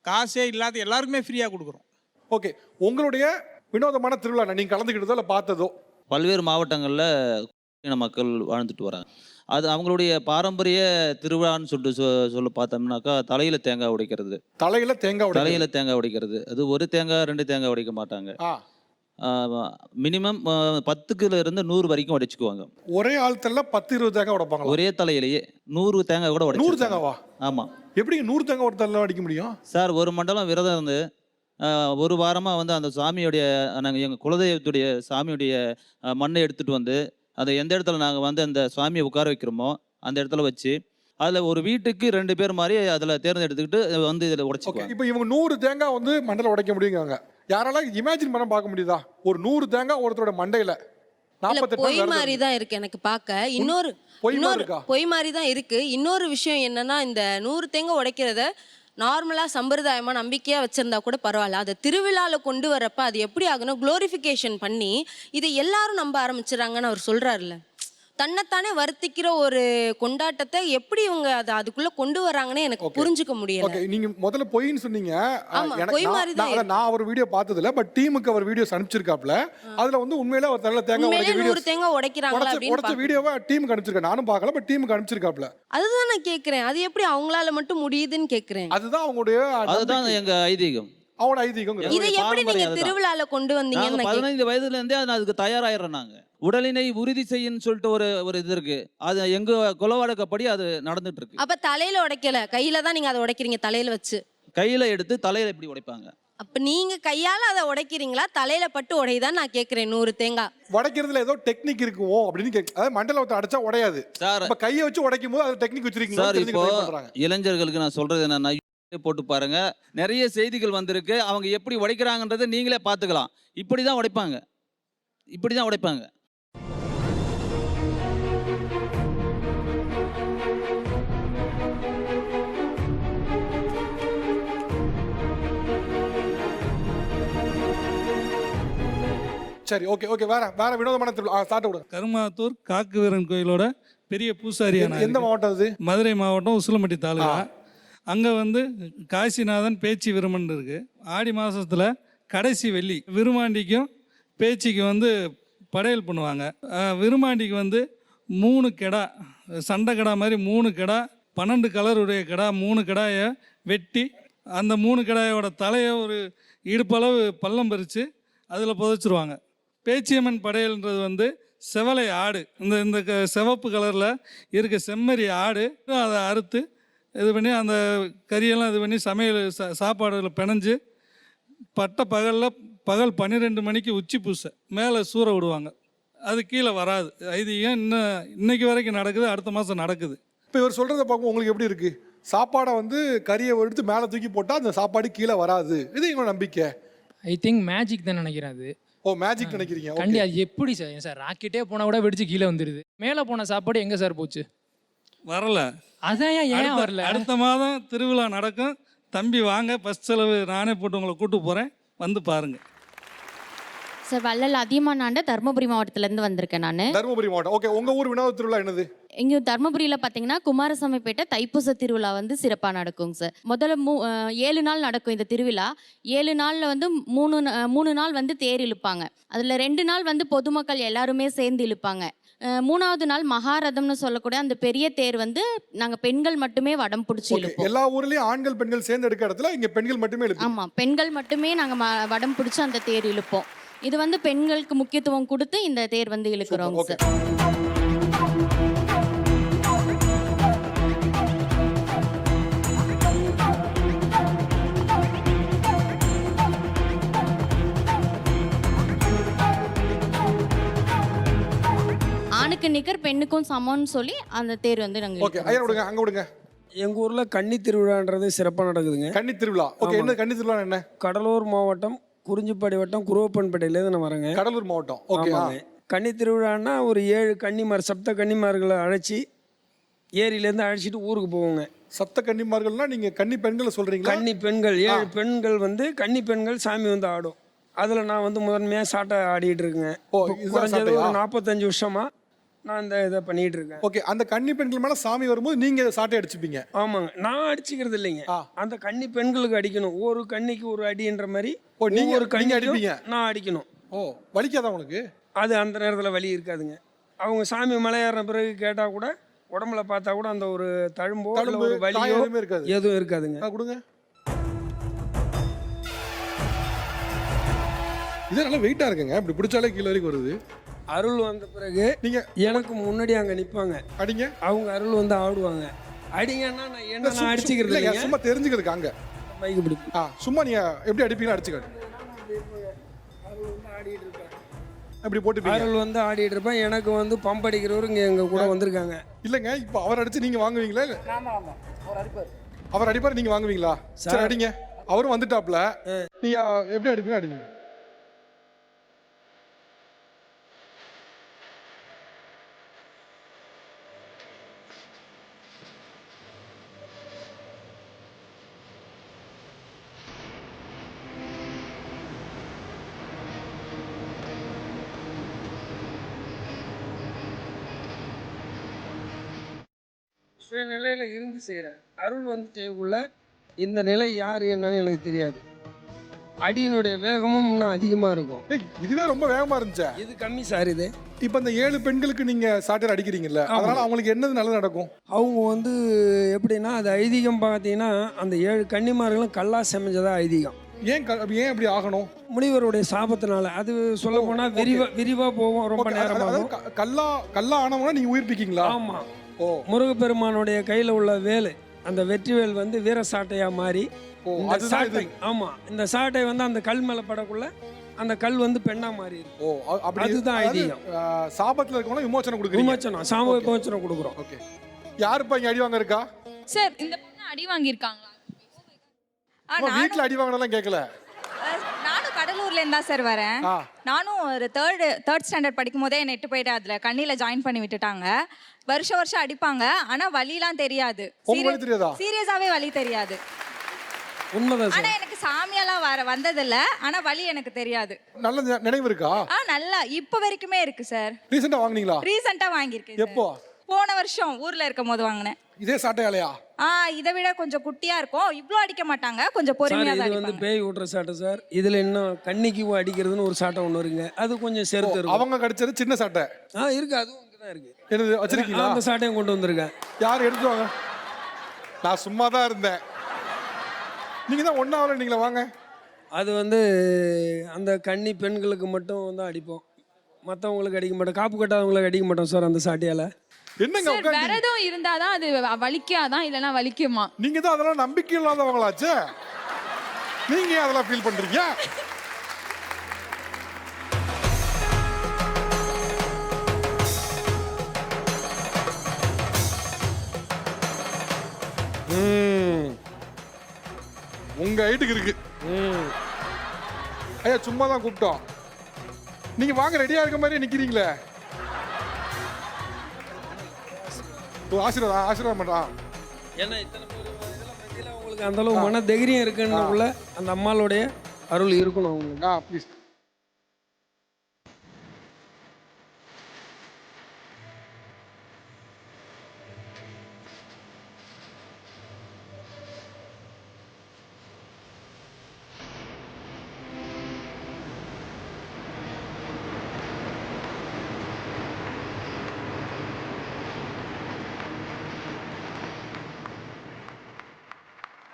காசே இல்லாத எல்லாருக்குமே ஃப்ரீயாக கொடுக்குறோம். ஓகே, உங்களுடைய வினோதமான திருவிழா நீங்கள் கலந்துக்கிட்டதோ இல்லை பார்த்ததோ? பல்வேறு மாவட்டங்களில் மக்கள் வாழ்ந்துட்டு வராங்க. அது அவங்களுடைய பாரம்பரிய திருவிழான்னு சொல்ல பார்த்தோம்னாக்கா தலையில் தேங்காய் உடைக்கிறது. தலையில் தேங்காய் உடைக்கிறது. அது ஒரு தேங்காய் 2 தேங்காய் உடைக்க மாட்டாங்க. மினிமம் 10 இருந்து 100 வரைக்கும் உடைச்சுக்குவாங்க. ஒரே ஆழ்த்தல்ல 10-20 தேங்காய் உடைப்பாங்க. ஒரே தலையிலேயே 100 தேங்காய் கூட உடைச்சு. 100 தேங்காவா? ஆமாம். எப்படி 100 தேங்காய் ஒரு தள்ள அடிக்க முடியும் சார்? ஒரு மண்டலம் விரதம் இருந்து ஒரு வாரமாக வந்து அந்த சாமியுடைய நாங்கள் எங்கள் குலதெய்வத்துடைய சாமியுடைய மண்ணை எடுத்துகிட்டு வந்து அதை எந்த இடத்துல நாங்கள் வந்து அந்த சுவாமியை உட்கார வைக்கிறோமோ அந்த இடத்துல வச்சு அதில் ஒரு வீட்டுக்கு 2 பேர் மாதிரி அதில் தேர்ந்தெடுத்துக்கிட்டு வந்து இதில் உடைச்சிக்குவாங்க. இப்போ இவங்க 100 தேங்காய் வந்து மண்டையில் உடைக்க முடியுங்க. யாரால இமேஜின் பண்ண பார்க்க முடியுதா? ஒரு 100 தேங்காய் ஒருத்தரோட மண்டையில் 48 பொய் மாதிரி தான் இருக்கு எனக்கு பார்க்க. இன்னொரு பொய் மாதிரி தான் இருக்கு. இன்னொரு விஷயம் என்னன்னா, இந்த 100 தேங்காய் உடைக்கிறத நார்மலாக சம்பிரதாயமாக நம்பிக்கையாக வச்சுருந்தா கூட பரவாயில்ல, அதை திருவிழாவில் கொண்டு வரப்ப அது எப்படி ஆகணும், குளோரிஃபிகேஷன் பண்ணி இதை எல்லாரும் நம்ப ஆரம்பிச்சிடறாங்கன்னு அவர் சொல்கிறாருல்ல. தன்னைத்தானே வருத்திக்கிற ஒரு கொண்டாட்டத்தை எப்படி இவங்க அதை அதுக்குள்ள கொண்டு வராங்கன்னு எனக்கு புரிஞ்சுக்க முடியல. நீங்க முதல்ல பொய்ன்னு சொன்னீங்க. நான் ஒரு வீடியோ பார்த்ததில்ல, பட் டீமுக்கு அவர் வீடியோஸ் அனுப்பிச்சிருக்காப்ல. அதுல வந்து உண்மையில ஒரு தள்ள தேங்காய் உடைக்கிறாங்களா உடைச்ச வீடியோவை டீமுக்கு அனுப்பிச்சிருக்கேன். நானும் பார்க்கல, பட் டீமுக்கு அனுப்பிச்சிருக்காப்ல. அதுதான் நான் கேட்கிறேன், அது எப்படி அவங்களால மட்டும் முடியுதுன்னு கேட்கிறேன். அதுதான் அவங்களுடைய அதுதான் எங்க ஐதீகம். அவனோட ஐதீகம். இதை எப்படி நீங்க திருவிழால கொண்டு வந்தீங்கன்னு 15 வயதுல இருந்தே அதுக்கு தயாராயிடுறோம். நாங்க உடலினை உறுதி செய்யன்னு சொல்லிட்டு ஒரு இது இருக்கு. அது எங்க குலவழக்கப்படி அது நடந்துட்டு இருக்கு. அப்ப தலையில உடைக்கல, கையில தான் நீங்க அதை உடைக்கிறீங்க, தலையில வச்சு. கையில எடுத்து தலையில எப்படி உடைப்பாங்க? அப்ப நீங்க கையால அதை உடைக்கிறீங்களா, தலையில பட்டு உடையதான் நான் கேக்குறேன். 100 தேங்காய் உடைக்கிறதுல ஏதோ டெக்னிக் இருக்குமோ அப்படின்னு கேட்க. அதாவது மண்டல ஒருத்தர் அடிச்சா உடையாது சார். இப்ப கையை வச்சு உடைக்கும் போது அது டெக்னிக் வச்சிருக்கீங்க சார். இப்போ இளைஞர்களுக்கு நான் சொல்றது என்னன்னா, போட்டு பாருங்க, நிறைய செய்திகள் வந்திருக்கு. அவங்க எப்படி உடைக்கிறாங்கன்றதை நீங்களே பார்த்துக்கலாம். இப்படிதான் உடைப்பாங்க. இப்படி தான் உடைப்பாங்க. சரி, ஓகே ஓகே. வேற வேற வினோதமான திருவிழா ஸ்டார்ட் விடுங்க. கருமாத்தூர் காக்கு வீரன் கோயிலோட பெரிய பூசாரியான எந்த மாவட்டம் அது? மதுரை மாவட்டம் உசிலம்பட்டி தாலுகா. அங்கே வந்து காசிநாதன் பேச்சி விருமன் இருக்குது. ஆடி மாதத்தில் கடைசி வெள்ளி விருமாண்டிக்கும் பேச்சிக்கும் வந்து படையல் பண்ணுவாங்க. விருமாண்டிக்கு வந்து 3 கெடா, சண்டை கடா மாதிரி 3 கெடா, 12 கலருடைய கெடா, 3 கெடாயை வெட்டி அந்த 3 கெடாயோட தலையை ஒரு இடுப்பளவு பள்ளம் பறித்து அதில் புதைச்சிருவாங்க. பேச்சியம்மன் படையல்ன்றது வந்து செவலை ஆடு, இந்த சிவப்பு கலரில் இருக்க செம்மறி ஆடு, அதை அறுத்து இது பண்ணி அந்த கறியெல்லாம் இது பண்ணி சமையல் சாப்பாடுல பிணைஞ்சு பகல் 12 மணிக்கு உச்சி பூசை மேலே சூற விடுவாங்க. அது கீழே வராது. இது ஏன் இன்னைக்கு வரைக்கும் நடக்குது, அடுத்த மாதம் நடக்குது. இப்போ இவர் சொல்கிறத பார்க்கும் உங்களுக்கு எப்படி இருக்குது? சாப்பாடை வந்து கறியை எடுத்து மேலே தூக்கி போட்டால் அந்த சாப்பாடு கீழே வராது, இது எங்களோட நம்பிக்கை. ஐ திங்க் மேஜிக் தான் நினைக்கிறேன் அது. ஓ, மேஜிக் நினைக்கிறீங்க? கண்டி அது எப்படி சார் ராக்கெட்டே போனால் கூட வெடிச்சு கீழே வந்துடுது. மேலே போன சாப்பாடு எங்கே சார் போச்சு? வரல. அதான் ஏன் வரல? அடுத்த மாதம் திருவிழா நடக்கும். தம்பி வாங்க, பஸ் செலவு நானே போட்டு உங்களை கூட்டு போகிறேன், வந்து பாருங்கள். சார் வள்ளல் அதியமானாண்ட தருமபுரி மாவட்டத்திலேருந்து வந்திருக்கேன் நான். தருமபுரி மாவட்டம். ஓகே, உங்கள் ஊர் வினோத திருவிழா என்னது? இங்கே தருமபுரியில் பார்த்தீங்கன்னா குமாரசாமிப்பேட்டை தைப்பூச திருவிழா வந்து சிறப்பாக நடக்குங்க சார். முதல்ல 7 நாள் நடக்கும் இந்த திருவிழா. 7 நாளில் வந்து 3 நாள் வந்து தேர் இழுப்பாங்க. அதில் 2 நாள் வந்து பொதுமக்கள் எல்லாருமே சேர்ந்து இழுப்பாங்க. 3வது நாள் மகாரதம்னு சொல்லக்கூடிய அந்த பெரிய தேர் வந்து நாங்கள் பெண்கள் மட்டுமே வடம் பிடிச்சி இழுப்போம். எல்லா ஊர்லேயும் ஆண்கள் பெண்கள் சேர்ந்து எடுக்கிற இடத்துல இங்கே பெண்கள் மட்டுமே இழுப்போம். ஆமாம், பெண்கள் மட்டுமே நாங்கள் வடம் பிடிச்சி அந்த தேர் இழுப்போம். இது வந்து பெண்களுக்கு முக்கியத்துவம் கொடுத்து இந்த தேர் வந்து இழுக்கிறோம் சார். ஆணுக்கு நிகர் பெண்ணுக்கும் சமம்னு சொல்லி அந்த தேர் வந்து நாங்கள் ஓகே. ஐயா விடுங்க, அங்கே விடுங்க. எங்கள் ஊரில் கன்னி திருவிழான்றது சிறப்பாக நடக்குதுங்க. கன்னி திருவிழா. ஓகே, என்ன கன்னி திருவிழா என்ன? கடலூர் மாவட்டம் குறிஞ்சிப்பாடி வட்டம் குருவப்பன்பேட்டையிலேருந்து நான் வரேங்க. கடலூர் மாவட்டம். ஓகே. கன்னி திருவிழான்னா ஒரு 7 கன்னிமார் சப்த கன்னிமார்களை அழைச்சி ஏரியிலேருந்து அழைச்சிட்டு ஊருக்கு போவோங்க. சப்த கன்னிமார்கள்னா நீங்கள் கன்னி பெண்களை சொல்கிறீங்களா? கன்னி பெண்கள் 7 பெண்கள் வந்து கன்னி பெண்கள் சாமி வந்து ஆடும். அதில் நான் வந்து முதன்மையாக சாட்டை ஆடிட்டு இருக்கேங்க. குறைஞ்சது ஒரு 45 வருஷமா நான் இந்த இதை பண்ணிட்டு இருக்கேன். ஓகே, அந்த கன்னி பெண்கள் மேலே சாமி வரும்போது நீங்கள் சாட்டை அடிச்சுப்பீங்க? ஆமாங்க, நான் அடிச்சுக்கிறது இல்லைங்க. அந்த கன்னி பெண்களுக்கு அடிக்கணும். ஒரு கன்னிக்கு ஒரு அடின்ற மாதிரி ஒரு கன்னி அடிப்பீங்க, நான் அடிக்கணும். ஓ, வலிக்காதா உங்களுக்கு? அது அந்த நேரத்தில் வலி இருக்காதுங்க. அவங்க சாமி மலையேறின பிறகு கேட்டால் கூட உடம்புல பார்த்தா கூட அந்த ஒரு தழும்போ ஒரு வலியோ எதுவும் இருக்காதுங்க. கொடுங்க. இது நல்லா வெயிட்டாக இருக்குங்க, இப்படி பிடிச்சாலே கீழே வரைக்கும் வருது. அருள் வந்த பிறகு நீங்கள் எனக்கு முன்னாடி அங்கே நிற்பாங்க. அடிங்க. அவங்க அருள் வந்து ஆடுவாங்க. அடிங்கன்னா நான் என்ன அடிச்சுக்கிறது இல்லைங்க, சும்மா தெரிஞ்சுக்கிறதுக்கு. அங்கே மைக்கு பிடிக்கும். சும்மா நீங்கள் எப்படி அடிப்பீங்களா அடிச்சுக்காட்டு. அப்படி போட்டு அருள் வந்து ஆடிட்டு இருப்பேன். எனக்கு வந்து பம்ப் அடிக்கிறவரு இங்கே எங்கள் கூட வந்திருக்காங்க. இல்லைங்க, இப்போ அவர் அடிச்சு நீங்கள் வாங்குவீங்களா? அவர் அடிப்பார், நீங்கள் வாங்குவீங்களா? சரி, அடிங்க. அவரும் வந்துட்டாப்ல, நீங்கள் எப்படி அடிப்பீங்க அடிங்க. நிலையில இருந்து செய்கிறேன். அருள் வந்து உள்ள இந்த நிலை யார் என்னன்னு எனக்கு தெரியாது. அடியினுடைய வேகமும் இன்னும் அதிகமாக இருக்கும். இதுவே ரொம்ப வேகமாக இருந்துச்சு. இது கம்மி சார். இது இப்போ இந்த 7 பெண்களுக்கு நீங்கள் சாட்டை அடிக்கிறீங்கல்ல, அதனால் அவங்களுக்கு என்னது நல்லது நடக்கும்? அவங்க வந்து எப்படின்னா, அது ஐதீகம் பார்த்தீங்கன்னா அந்த 7 கன்னிமார்களும் கல்லா செமைஞ்சதா ஐதீகம். ஏன் அப்படி ஆகணும்? முனிவருடைய சாபத்தினால. அது சொல்ல போனால் விரிவாக போகும், ரொம்ப நேரம். கல்லா ஆனவனா நீங்கள் உயிர்ப்பிக்கீங்களா? ஆமாம். முருகப்பெருமானுடைய கையில் உள்ள வேலு, அந்த வெற்றிவேல் வந்து வீர சாட்டையாக மாறி சாட்டை. ஆமாம், இந்த சாட்டை வந்து அந்த கல் மேலே படக்குள்ள அந்த கல் வந்து பெண்ணா மாறி. அதுதான் ஐதீகம். சாபத்தில் இருக்கவங்க விமோசனம் கொடுக்குறோம். விமோசனம், சாம விமோசனம் கொடுக்குறோம். ஓகே. யாருப்பா இங்கே அடி வாங்க இருக்கா? சார், இந்த பொண்ணு அடி வாங்கியிருக்காங்களா? வீட்டில் அடி வாங்கினலாம் கேட்கல. நானும் கடலூர்ல ஊர்லேருந்து தான் சார் வரேன். நானும் ஒரு தேர்ட் ஸ்டாண்டர்ட் படிக்கும் போதே என்னை இட்டு போயிட்டு அதில் கண்ணியில் ஜாயின் பண்ணி விட்டுட்டாங்க. வருஷம் அடிப்பாங்க, ஆனால் வலிலாம் தெரியாது. சீரியஸாகவே வலி தெரியாது. உண்மைதான் ஆனா எனக்கு சாமியெல்லாம் வந்ததில்ல, ஆனா வலி எனக்கு தெரியாது. நல்ல நினைவு இருக்கா? நல்லா இப்ப வரைக்குமே இருக்கு சார். ரீசெண்டா வாங்குனீங்களா? ரீசெண்டா வாங்கியிருக்கேன். எப்போ? போன வருஷம் ஊர்ல இருக்கும் போது வாங்கினேன். இதே சாட்டையாலையா? இதை விட கொஞ்சம் குட்டியா இருக்கும். இவ்ளோ அடிக்க மாட்டாங்க, கொஞ்சம் பொறுமையா தான் இது வந்து பேய் ஓட்டுற சாட்டை சார். இதுல இன்னும் கண்ணிக்கு அடிக்கிறதுன்னு ஒரு சாட்டை ஒன்று இருக்குங்க. அது கொஞ்சம் செருத்து இருக்கும். அவங்க கடிச்சது சின்ன சாட்டை இருக்கு, அதுவும் இங்கதான் இருக்கு. என்னது வச்சிருக்கீங்களா? அந்த சாட்டையும் கொண்டு வந்திருக்கேன். யார் எடுத்து வாங்க? நான் சும்மா தான் இருந்தேன். நீங்க தான் ஒன்னாவல, நீங்களே வாங்க. அது வந்து அந்த கன்னி பெண்களுக்கு மட்டும் தான் அடிப்போம், மற்றவங்களுக்கு அடிக்க மாட்டோம். காப்பு கட்டாதவங்களுக்கு அடிக்க மாட்டோம் சார் அந்த சாட்டியால. என்னங்க விரதம் இருந்தாதான் அது வலிக்காதான், இல்லைன்னா வலிக்குமா? நீங்க தான் அதெல்லாம் நம்பிக்கை இல்லாதவங்களாச்சே. நீங்க ஏன் அதெல்லாம் ஃபீல் பண்றீங்க? உங்க ஹைட்டுக்கு இருக்கு. ஐயா சும்மா தான் கூப்பிட்டோம். நீங்க வாங்க, ரெடியா இருக்க மாதிரி நிக்கிறீங்களே. ஆசீர்வாதம் பண்றான். ஏன்னா இத்தனை பேர் உங்களுக்கு அந்த அளவு மன தைரியம் இருக்குன்னுக்குள்ள அந்த அம்மாளுடைய அருள் இருக்கணும் அவங்களுக்கு. ப்ளீஸ்.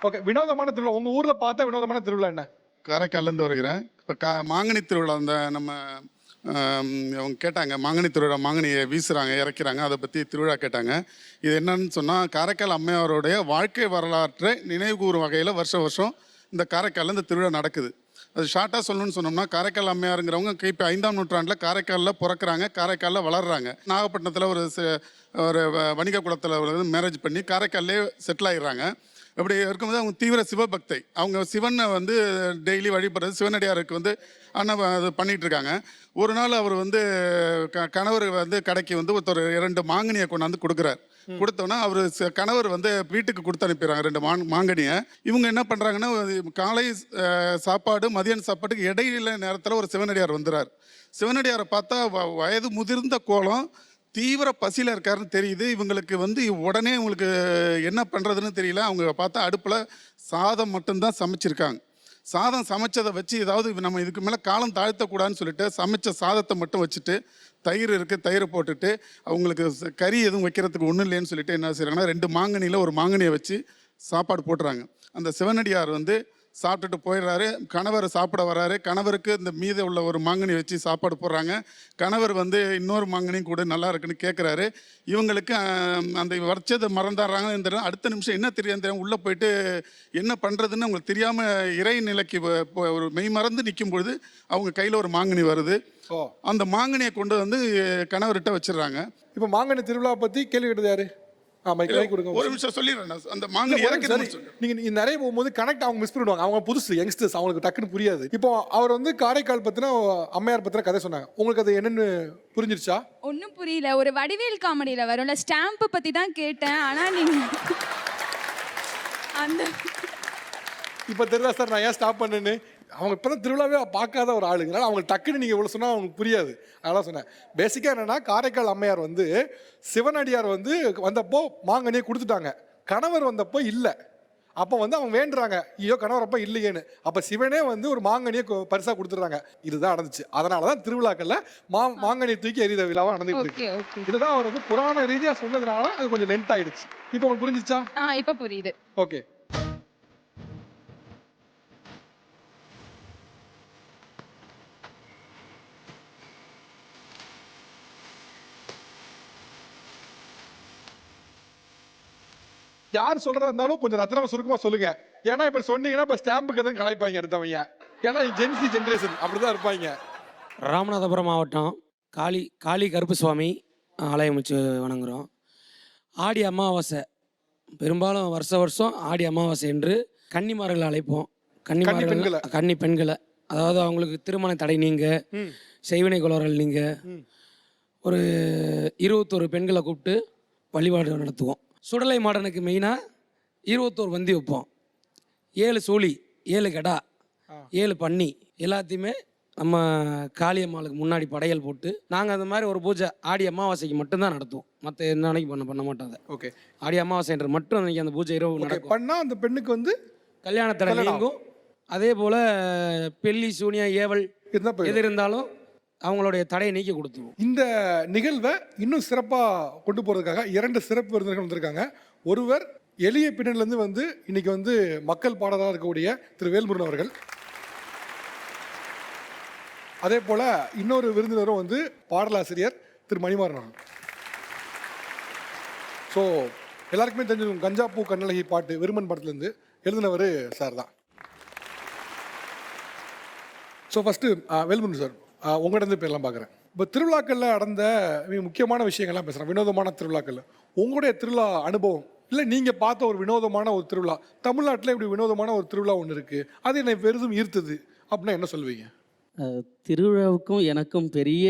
ஓகே, வினோதமான திருவிழா உங்க ஊர்ல பார்த்தா வினோதமான திருவிழா என்ன? காரைக்கால்லேருந்து வருகிறேன். இப்போ மாங்கனி திருவிழா அந்த நம்ம அவங்க கேட்டாங்க, மாங்கனி திருவிழா, மாங்கனியை வீசுகிறாங்க இறக்கிறாங்க, அதை பற்றி திருவிழா கேட்டாங்க. இது என்னன்னு சொன்னால், காரைக்கால் அம்மையாரோடைய வாழ்க்கை வரலாற்றை நினைவுகூறும் வகையில் வருஷம் இந்த காரைக்காலில் இந்த திருவிழா நடக்குது. அது ஷார்ட்டாக சொல்லணும்னு சொன்னோம்னா, காரைக்கால் அம்மையாருங்கிறவங்க கிபி 5ஆம் நூற்றாண்டில் காரைக்காலில் பிறக்கிறாங்க, காரைக்காலில் வளர்கிறாங்க. நாகப்பட்டினத்தில் ஒரு வணிக குலத்தில் மேரேஜ் பண்ணி காரைக்கால்லே செட்டில் ஆகிடுறாங்க. அப்படி இருக்கும்போது அவங்க தீவிர சிவபக்தை. அவங்க சிவனை வந்து டெய்லி வழிபடுறது, சிவனடியாருக்கு வந்து அது பண்ணிகிட்டு இருக்காங்க. ஒரு நாள் அவர் வந்து கணவர் வந்து கடைக்கு வந்து ஒருத்தர் 2 மாங்கனியை கொண்டாந்து கொடுக்குறார். கொடுத்தோன்னா அவர் கணவர் வந்து வீட்டுக்கு கொடுத்து அனுப்பிடுறாங்க 2 மாங்கனியை. இவங்க என்ன பண்ணுறாங்கன்னா, காலை சாப்பாடு மதியான சாப்பாட்டுக்கு இடையில நேரத்தில் ஒரு சிவனடியார் வந்துடுறார். சிவனடியாரை பார்த்தா வயது முதிர்ந்த கோலம், தீவிர பசியில் இருக்காருன்னு தெரியுது. இவங்களுக்கு வந்து உடனே இவங்களுக்கு என்ன பண்ணுறதுன்னு தெரியல. அவங்க பார்த்தா அடுப்பில் சாதம் மட்டும்தான் சமைச்சிருக்காங்க. சாதம் சமைச்சதை வச்சு ஏதாவது நம்ம இதுக்கு மேலே காலம் தாழ்த்தக்கூடாதுன்னு சொல்லிட்டு சமைச்ச சாதத்தை மட்டும் வச்சுட்டு, தயிர் இருக்குது, தயிர் போட்டுட்டு, அவங்களுக்கு கறி எதுவும் வைக்கிறதுக்கு ஒன்றும் இல்லைன்னு சொல்லிட்டு என்ன செய்கிறாங்கன்னா, 2 மாங்கனியில் ஒரு மாங்கனியை வச்சு சாப்பாடு போட்டுறாங்க. அந்த சிவனடியார் வந்து சாப்பிட்டுட்டு போயிடுறாரு. கணவர் சாப்பிட வர்றாரு. கணவருக்கு இந்த மீத உள்ள ஒரு மாங்கனி வச்சு சாப்பாடு போடுறாங்க. கணவர் வந்து இன்னொரு மாங்கனியும் கூட நல்லா இருக்குன்னு கேட்குறாரு. இவங்களுக்கு அந்த வச்சதை மறந்துடுறாங்க. அடுத்த நிமிஷம் என்ன தெரியும் உள்ளே போயிட்டு என்ன பண்ணுறதுன்னு அவங்களுக்கு தெரியாமல் இறை நிலைக்கு ஒரு மெய் மறந்து நிற்கும் பொழுது அவங்க கையில் ஒரு மாங்கனி வருது. அந்த மாங்கனியை கொண்டு வந்து கணவர்கிட்ட வச்சிடுறாங்க. இப்போ மாங்கனி திருவிழா பற்றி கேள்வி கேட்டது யாரு? ஒரு நிமிஷம் சொல்லிடுறேன். அந்த மாங்கனி நீங்க நிறைய போகும்போது கனெக்ட் அவங்க மிஸ் பண்ணிடுவாங்க. அவங்க புதுசு யங்ஸ்டர்ஸ், அவங்களுக்கு டக்குன்னு புரியாது. இப்போ அவர் வந்து காரைக்கால் பத்தின அம்மையார் பத்தின கதை சொன்னாங்க. உங்களுக்கு அது என்னன்னு புரிஞ்சிருச்சா? ஒன்றும் புரியல. ஒரு வடிவேல் காமெடியில் வரும்ல, ஸ்டாம்பை பற்றி தான் கேட்டேன். ஆனால் நீங்கள் அந்த இப்போ தெரியுதா சார் நான் ஏன் ஸ்டாப் பண்ணேன்னு? அவங்க இப்போ தான் திருவிழாவே பார்க்காத ஒரு ஆளுங்கனால அவங்க டக்குன்னு நீங்கள் இவ்வளோ சொன்னால் அவங்களுக்கு புரியாது. அதெல்லாம் சொன்னேன். பேசிக்காக என்னென்னா, காரைக்கால் அம்மையார் வந்து சிவனடியார் வந்து வந்தப்போ மாங்கனியை கொடுத்துட்டாங்க. கணவர் வந்தப்போ இல்லை. அப்போ வந்து அவங்க வேண்டுறாங்க, ஐயோ கணவர் அப்போ இல்லையேன்னு. அப்போ சிவனே வந்து ஒரு மாங்கனியை பரிசாக கொடுத்துட்றாங்க. இதுதான் நடந்துச்சு. அதனால தான் திருவிழாக்களில் மாங்கனியை தூக்கி எறித விழாவாக நடந்துட்டு இருக்கு. இதுதான் அவர் வந்து புராண ரீதியாக சொன்னதுனால அது கொஞ்சம் லென்த் ஆயிடுச்சு. இப்போ உங்களுக்கு புரிஞ்சிச்சா? இப்போ புரியுது. ஓகே. யார் சொல்றதா இருந்தாலும் கொஞ்சம் ரத்னம் சுருக்கமா சொல்லுங்க. ஏன்னா இப்ப சொன்னீங்கன்னா இப்ப ஸ்டாம்புக்கு எதுவும் கலாய்ப்பாங்க எடுத்தவங்க. ஏன்னா ஜென்சி ஜென்ரேஷன் அப்படிதான் இருப்பாங்க. ராமநாதபுரம் மாவட்டம் காளி கருப்பு சுவாமி ஆலயம் வச்சு வணங்குறோம். ஆடி அமாவாசை பெரும்பாலும் வருஷம் ஆடி அமாவாசை என்று கன்னிமார்களை அழைப்போம். கன்னி பெண்களை அதாவது அவங்களுக்கு திருமண தடை நீங்க, செய்வினை குளறல் நீங்க, ஒரு 21 பெண்களை கூப்பிட்டு வழிபாடு நடத்துவோம். சுடலை மாடனுக்கு மெயினாக 21 வந்தி வைப்போம். 7 சூழி, 7 கடா, 7 பன்னி எல்லாத்தையுமே நம்ம காளியம்மாளுக்கு முன்னாடி படையல் போட்டு நாங்கள் அந்த மாதிரி ஒரு பூஜை ஆடி அமாவாசைக்கு மட்டும்தான் நடத்துவோம். மற்ற எந்த நாளைக்கு பண்ண மாட்டோம். அதை ஓகே, ஆடி அமாவாசைன்ற மட்டும் அன்றைக்கி அந்த பூஜை இரவு நடக்கும். பண்ணால் அந்த பெண்ணுக்கு வந்து கல்யாணத்தடை நீங்கும். அதே போல் பெல்லி சூனியா ஏவல் எது இருந்தாலும் அவங்களுடைய தடையை நீக்கி கொடுத்துருவோம். இந்த நிகழ்வை இன்னும் சிறப்பாக கொண்டு போகிறதுக்காக 2 சிறப்பு விருந்தினர்கள் வந்திருக்காங்க. ஒருவர் எளிய பின்னணிலேருந்து வந்து இன்னைக்கு வந்து மக்கள் பாடலாக இருக்கக்கூடிய திரு வேல்முருகன் அவர்கள். அதே போல் இன்னொரு விருந்தினரும் வந்து பாடலாசிரியர் திரு மணிமாறன் அவர்கள். ஸோ எல்லாருக்குமே தெரிஞ்சிருக்கும் கஞ்சாப்பூ கண்ணழகி பாட்டு விருமன் படத்துலேருந்து எழுதினவர் சார் தான். ஸோ ஃபஸ்ட்டு வேல்முருகன் சார், உங்கள்கிட்ட பேர்லாம் பார்க்குறேன். இப்போ திருவிழாக்களில் நடந்த மிக முக்கியமான விஷயங்கள்லாம் பேசுகிறேன், வினோதமான திருவிழாக்களில் உங்களுடைய திருவிழா அனுபவம் இல்லை நீங்கள் பார்த்த ஒரு வினோதமான ஒரு திருவிழா, தமிழ்நாட்டில் இப்படி வினோதமான ஒரு திருவிழா ஒன்று இருக்குது, அது என்னை பெரிதும் ஈர்த்தது அப்படின்னா என்ன சொல்லுவீங்க? திருவிழாவுக்கும் எனக்கும் பெரிய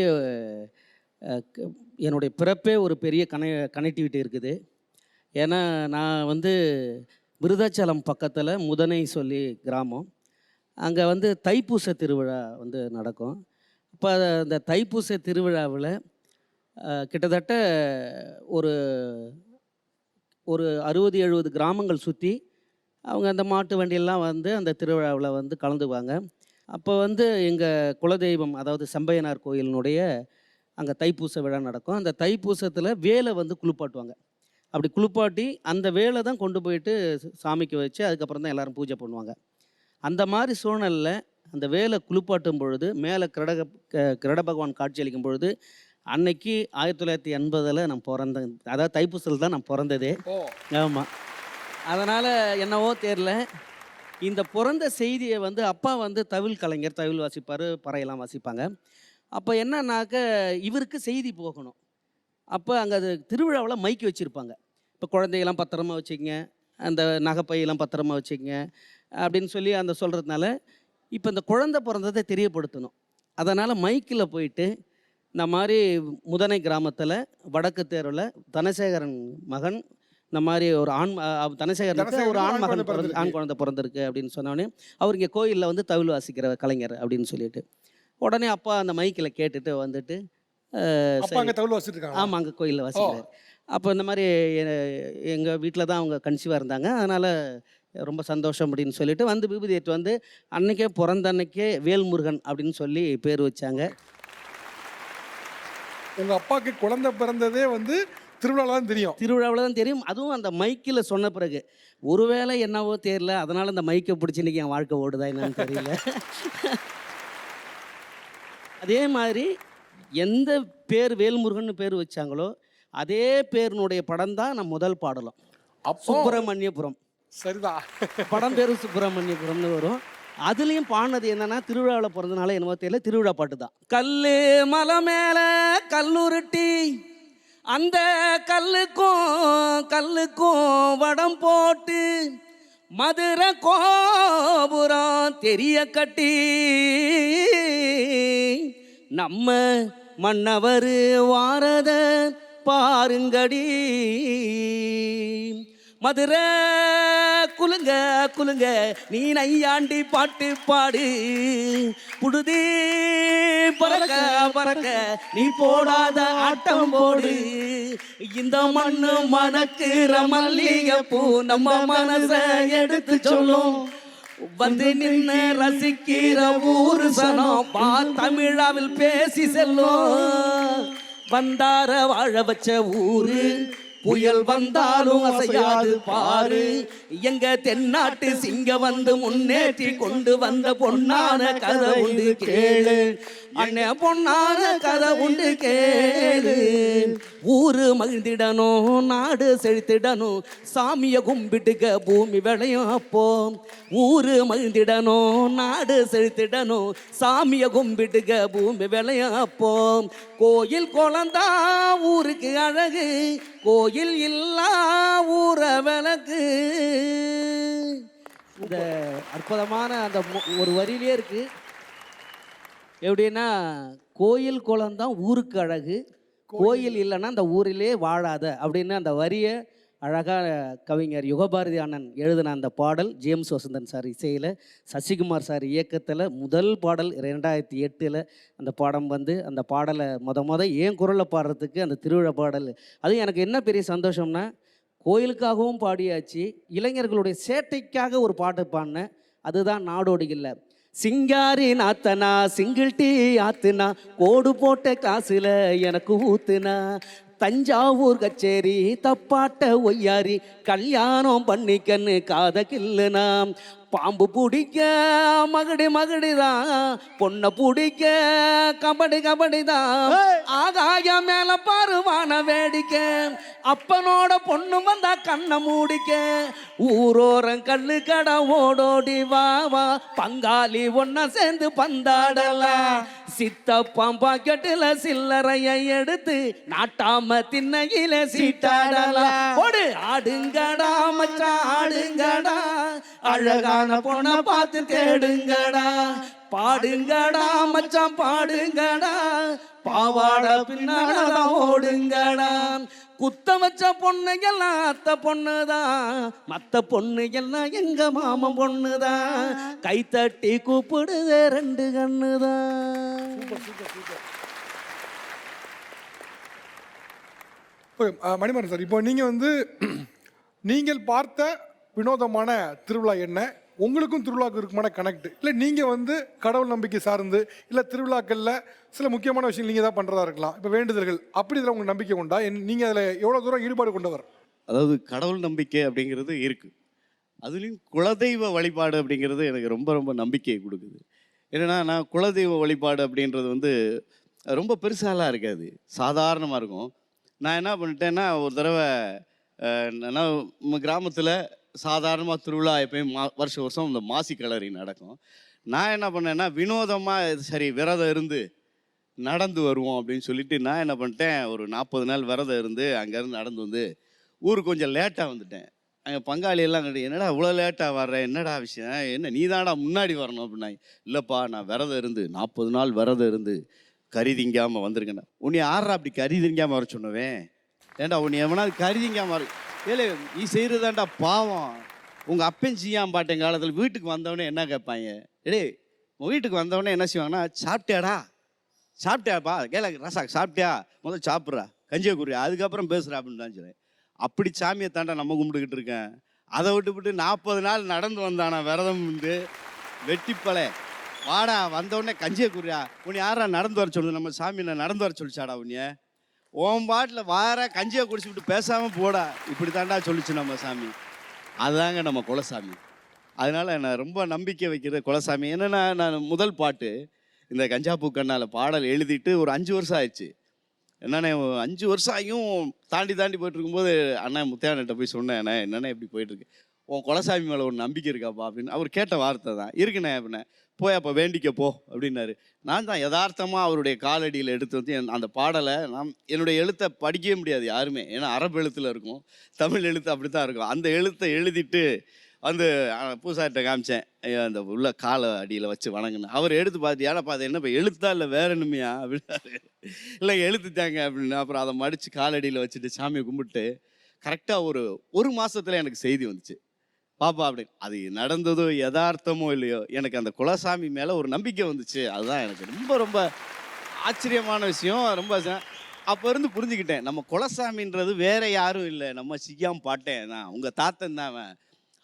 என்னுடைய பிறப்பே ஒரு பெரிய கனெக்டிவிட்டி இருக்குது. ஏன்னா நான் வந்து விருதாச்சலம் பக்கத்தில் முதனை சொல்லி கிராமம், அங்கே வந்து தைப்பூச திருவிழா வந்து நடக்கும். இப்போ அந்த தைப்பூச திருவிழாவில் கிட்டத்தட்ட ஒரு 60-70 கிராமங்கள் சுற்றி அவங்க அந்த மாட்டு வண்டியெல்லாம் வந்து அந்த திருவிழாவில் வந்து கலந்துக்குவாங்க. அப்போ வந்து எங்கள் குலதெய்வம் அதாவது செம்பையனார் கோயிலினுடைய அங்கே தைப்பூச விழா நடக்கும். அந்த தைப்பூசத்தில் வேலை வந்து குளிப்பாட்டுவாங்க. அப்படி குளிப்பாட்டி அந்த வேலை தான் கொண்டு போயிட்டு சாமிக்கு வச்சு அதுக்கப்புறம் தான் எல்லோரும் பூஜை பண்ணுவாங்க. அந்த மாதிரி சூழ்நிலையில் அந்த வேலை குளிப்பாட்டும் பொழுது மேலே கிரட பகவான் காட்சி அளிக்கும் பொழுது அன்னைக்கு 1980 நான் பிறந்தேன். அதாவது தைப்பூசத்தில் தான் நான் பிறந்ததே. ஆமாம். அதனால் என்னவோ தெரில, இந்த பிறந்த செய்தியை வந்து அப்பா வந்து தவில் கலைஞர், தவில் வாசிப்பார், பறையெல்லாம் வாசிப்பாங்க. அப்போ என்னன்னாக்க இவருக்கு செய்தி போகணும். அப்போ அங்கே அது திருவிழாவில் மைக்கு வச்சுருப்பாங்க. இப்போ குழந்தையெல்லாம் பத்திரமா வச்சுக்கங்க, அந்த நகைப்பையெல்லாம் பத்திரமா வச்சுக்கங்க அப்படின்னு சொல்லி அந்த சொல்கிறதுனால இப்போ இந்த குழந்தை பிறந்ததை தெரியப்படுத்தணும். அதனால் மைக்கில் போயிட்டு இந்த மாதிரி முதனை கிராமத்தில் வடக்கு தேர்வில் தனசேகரன் மகன் இந்த மாதிரி ஒரு தனசேகரனுக்கு ஒரு ஆண் குழந்தை பிறந்திருக்கு அப்படின்னு சொன்னோடனே அவர் இங்கே கோயிலில் வந்து தவில் வாசிக்கிற கலைஞர் அப்படின்னு சொல்லிட்டு உடனே அப்பா அந்த மைக்கில் கேட்டுட்டு வந்துட்டு ஆமாம் அங்கே கோயிலில் வாசிக்கிறார். அப்போ இந்த மாதிரி எங்கள் வீட்டில் தான் அவங்க கன்சீவாக இருந்தாங்க, அதனால் ரொம்ப சந்தோஷம் அப்படின்னு சொல்லிட்டு வந்து விபூதி ஏற்று வந்து அன்னைக்கே பிறந்த அன்னைக்கே வேல்முருகன் அப்படின்னு சொல்லி பேர் வச்சாங்க. உங்கள் அப்பாவுக்கு குழந்தை பிறந்ததே வந்து திருவிழாவில் தான் தெரியும். திருவிழாவில் தான் தெரியும். அதுவும் அந்த மைக்கில் சொன்ன பிறகு ஒருவேளை என்னவோ தெரியல, அதனால் அந்த மைக்கை பிடிச்சி இன்றைக்கி என் வாழ்க்கை ஓடுதா என்னன்னு தெரியல. அதே மாதிரி எந்த பேர் வேல்முருகன் பேர் வச்சாங்களோ அதே பேரினுடைய படம் தான் நான் முதல் பாடலாம். சுப்பிரமணியபுரம். சரிதான், படம் பேர் சுப்பிரமணியபுரம்னு வரும். அதுலேயும் பாடினது என்னன்னா திருவிழாவில் பிறந்தனால என்னவோ தெரியல, திருவிழா பாட்டு தான். கல்லு மலை மேலே கல்லுருட்டி அந்த கல்லுக்கும் வடம் போட்டு மதுரை கோபுரம் தெரிய கட்டி நம்ம மன்னவர் வாரத பாருங்கடி மதுரை குலுங்க குலுங்க நீ நையாண்டி பாட்டு பாடு புடுதி பறக்க பறக்க நீ போடாத ஆட்டம் போடு இந்த மண்ணு மணக்குற மல்லிகை பூ நம்ம மனச எடுத்து சொல்லும் வந்து நின்று ரசிக்கிற ஊரு சனம் பா தமிழாவில் பேசி செல்லும் வந்தார வாழ வச்ச ஊரு புயல் வந்தாலும் அசையாது பாரு எங்க தென்னாட்டு சிங்க வந்து முன்னேற்றி கொண்டு வந்த பொன்னான கதை உண்டு கேளு அண்ணே பொன்னான கதை உண்டு கேளு ஊரு மகிழ்ந்திடணும் நாடு செழித்திடணும் சாமியை கும்பிட்டுக்க பூமி விளையும் அப்போ ஊரு மகிழ்ந்திடணும் நாடு செழித்திடணும் சாமியை கும்பிட்டுக்க பூமி விளையும் அப்போ கோயில் குழந்தா ஊருக்கு அழகு கோயில் இல்லா ஊர விளக்கு. இந்த அற்புதமான அந்த ஒரு வரியிலே இருக்கு. எப்படின்னா கோயில் குளம் தான் ஊருக்கு அழகு, கோயில் இல்லைன்னா அந்த ஊரிலே வாழாத அப்படின்னு அந்த வரியை அழகாக கவிஞர் யுகபாரதி அண்ணன் எழுதின அந்த பாடல் ஜேம்ஸ் வசந்தன் சார் இசையில், சசிகுமார் சார் இயக்கத்தில் முதல் பாடல் 2008 அந்த பாடம் வந்து அந்த பாடலை ஏன் குரலில் பாடுறதுக்கு அந்த திருவிழா பாடல். அதுவும் எனக்கு என்ன பெரிய சந்தோஷம்னா, கோயிலுக்காகவும் பாடியாச்சு, இளைஞர்களுடைய சேட்டைக்காக ஒரு பாட்டு பாடினேன். அதுதான் நாடோடிகளில் சிங்காரி நாத்தனா சிங்கிள் டீ ஆத்துனா கோடு போட்ட காசுல எனக்கு ஊத்துனா, தஞ்சாவூர் கச்சேரி தப்பாட்ட ஒய்யாரி கல்யாணம் பண்ணிக்கன்னு காத கில்லுனா, பாம்பு பிடிக்க மகடிதான் பொண்ணை பிடிக்க கபடிதான், ஆகாய மேல பாருவான வேடிக்கை அப்பனோட பொண்ணு வந்தா கண்ணை மூடிக்க, ஊரோரம் கல்லு கடை ஓடோடி வா பங்காளி ஒன்னா சேர்ந்து பந்தாடலாம், சித்தப்பாம் பாக்கெட்டுல சில்லறைய எடுத்து நாட்டாம திண்ணையில சீட்டாடலாம், ஓடு ஆடுங்கடா மச்சான் ஆடுங்கடா அழகான பொண்ண பார்த்து தேடுங்கடா, பாடுங்கடா மச்சான் பாடுங்கடா பாவாட பின்னால ஓடுங்கடா, குத்த வச்ச பொண்ணுங்கெல்லாம் அத்தை பொண்ணுதான், மத்த பொண்ணுங்கெல்லாம் எங்க மாமன் பொண்ணுதான், கை தட்டி கூப்பிடுதே 2 கண்ணுதான். மணிமாறன் சார், இப்போ நீங்கள் வந்து நீங்கள் பார்த்த வினோதமான திருவிழா என்ன, உங்களுக்கும் திருவிழாவுக்கு இருக்குமான கனெக்ட், இல்லை நீங்கள் வந்து கடவுள் நம்பிக்கை சார்ந்து, இல்லை திருவிழாக்களில் சில முக்கியமான விஷயங்கள் நீங்கள் தான் பண்ணுறதா இருக்கலாம், இப்போ வேண்டுதல்கள் அப்படி இதில் உங்களுக்கு நம்பிக்கை உண்டா, நீங்கள் அதில் எவ்வளோ தூரம் ஈடுபாடு கொண்டவர்? அதாவது கடவுள் நம்பிக்கை அப்படிங்கிறது இருக்குது, அதுலேயும் குலதெய்வ வழிபாடு அப்படிங்கிறது எனக்கு ரொம்ப ரொம்ப நம்பிக்கையை கொடுக்குது. ஏன்னா நான் குலதெய்வ வழிபாடு அப்படின்றது வந்து ரொம்ப பெருசாலாம் இருக்காது, சாதாரணமாக இருக்கும். நான் என்ன பண்ணிட்டேன்னா, ஒரு தடவை நம்ம கிராமத்தில் சாதாரணமாக திருவிழா எப்பயும் வருஷம் இந்த மாசி கலரி நடக்கும். நான் என்ன பண்ணேன்னா, வினோதமாக சரி விரதம் இருந்து நடந்து வருவோம் அப்படின்னு சொல்லிட்டு நான் என்ன பண்ணிட்டேன், ஒரு 40 நாள் விரதம் இருந்து அங்கேருந்து நடந்து வந்து ஊருக்கு கொஞ்சம் லேட்டாக வந்துட்டேன். அங்கே பங்காளியெல்லாம் கட்டி, என்னடா இவ்வளோ லேட்டாக வர்றேன், என்னடா விஷயம், என்ன நீ தான்டா முன்னாடி வரணும் அப்படின்னாங்க. இல்லைப்பா நான் விரதம் இருந்து 40 நாள் விரதம் இருந்து கறி திங்காமல் வந்திருக்கேன்டா. உன்னை யாரா அப்படி கறி திங்காமல் வர சொன்னவேன், ஏன்டா உன்னை எவனாவது கறி திங்காமல் வர, ஏலே நீ செய்கிறதாண்டா பாவம், உங்கள் அப்பன் செய்யாம பாட்டேன் காலத்தில் வீட்டுக்கு வந்தவொடனே என்ன கேட்பாங்க, உங்கள் வீட்டுக்கு வந்தவொடனே என்ன செய்வாங்கன்னா, சாப்பிட்டியாப்பா கேள ரசா சாப்பிட்டியா, முதல்ல சாப்பிட்றா கஞ்சியை குறியா அதுக்கப்புறம் பேசுகிறா அப்படின்னு தான் சொல்லுவேன். அப்படி சாமியை தாண்டா நம்ம கும்பிட்டுக்கிட்டு இருக்கேன். அதை விட்டுவிட்டு 40 நாள் நடந்து வந்தானா விரதம் வந்து வெட்டிப்பலை வாடா வந்தவுடனே கஞ்சியை குறியா, உன்னை யாரா நடந்து வர சொல்லுது, நம்ம சாமி நான் நடந்து வர சொல்லிச்சாடா உன்னைய, உன் பாட்டில் வார கஞ்சியை குடிச்சுக்கிட்டு பேசாமல் போடா, இப்படி தாண்டா சொல்லிச்சு நம்ம சாமி. அதுதாங்க நம்ம குலசாமி. அதனால் நான் ரொம்ப நம்பிக்கை வைக்கிறது குலசாமி. என்னென்னா நான் முதல் பாட்டு இந்த கஞ்சாப்பூ கண்ணால் பாடல் எழுதிட்டு ஒரு 5 வருஷம் ஆயிடுச்சு. என்னண்ணே 5 வருஷம் ஆகியும் தாண்டி போயிட்டு இருக்கும்போது அண்ணன் முத்தையானட்ட போய் சொன்னேன், அண்ணே என்னென்ன எப்படி போயிட்டுருக்கு, உன் குலசாமி மேலே ஒரு நம்பிக்கை இருக்காப்பா அப்படின்னு. அவர் கேட்ட வார்த்தை தான் இருக்குண்ணே அப்படின்னே. போய் அப்போ வேண்டிக்க போ அப்படின்னாரு. நான் தான் யதார்த்தமாக அவருடைய காலடியில் எடுத்து வந்து அந்த பாடலை நான் என்னுடைய எழுத்தை படிக்கவே முடியாது யாருமே, ஏன்னா அரபு எழுத்தில் இருக்கும், தமிழ் எழுத்து அப்படி தான் இருக்கும். அந்த எழுத்தை எழுதிட்டு வந்து பூசாரிட்ட காமிச்சேன், அந்த உள்ள காலை அடியில் வச்சு வணங்கினேன். அவர் எடுத்து பார்த்து, ஏன்னாப்பா அது என்னப்பா எழுத்தா இல்லை வேற என்னமையா அப்படின்னாரு. இல்லை எழுத்துட்டாங்க அப்படின்னு. அப்புறம் அதை மடித்து காலடியில் வச்சுட்டு சாமியை கும்பிட்டு கரெக்டாக ஒரு மாதத்தில் எனக்கு செய்தி வந்துச்சு, பாப்பா அப்படின்னு. அது நடந்ததோ யதார்த்தமோ இல்லையோ எனக்கு அந்த குலசாமி மேலே ஒரு நம்பிக்கை வந்துச்சு. அதுதான் எனக்கு ரொம்ப ரொம்ப ஆச்சரியமான விஷயம். ரொம்ப அப்போ இருந்து புரிஞ்சுக்கிட்டேன், நம்ம குலசாமின்றது வேற யாரும் இல்லை, நம்ம சிக்காம பாட்டேன் தான், உங்கள் தாத்தன் தான்.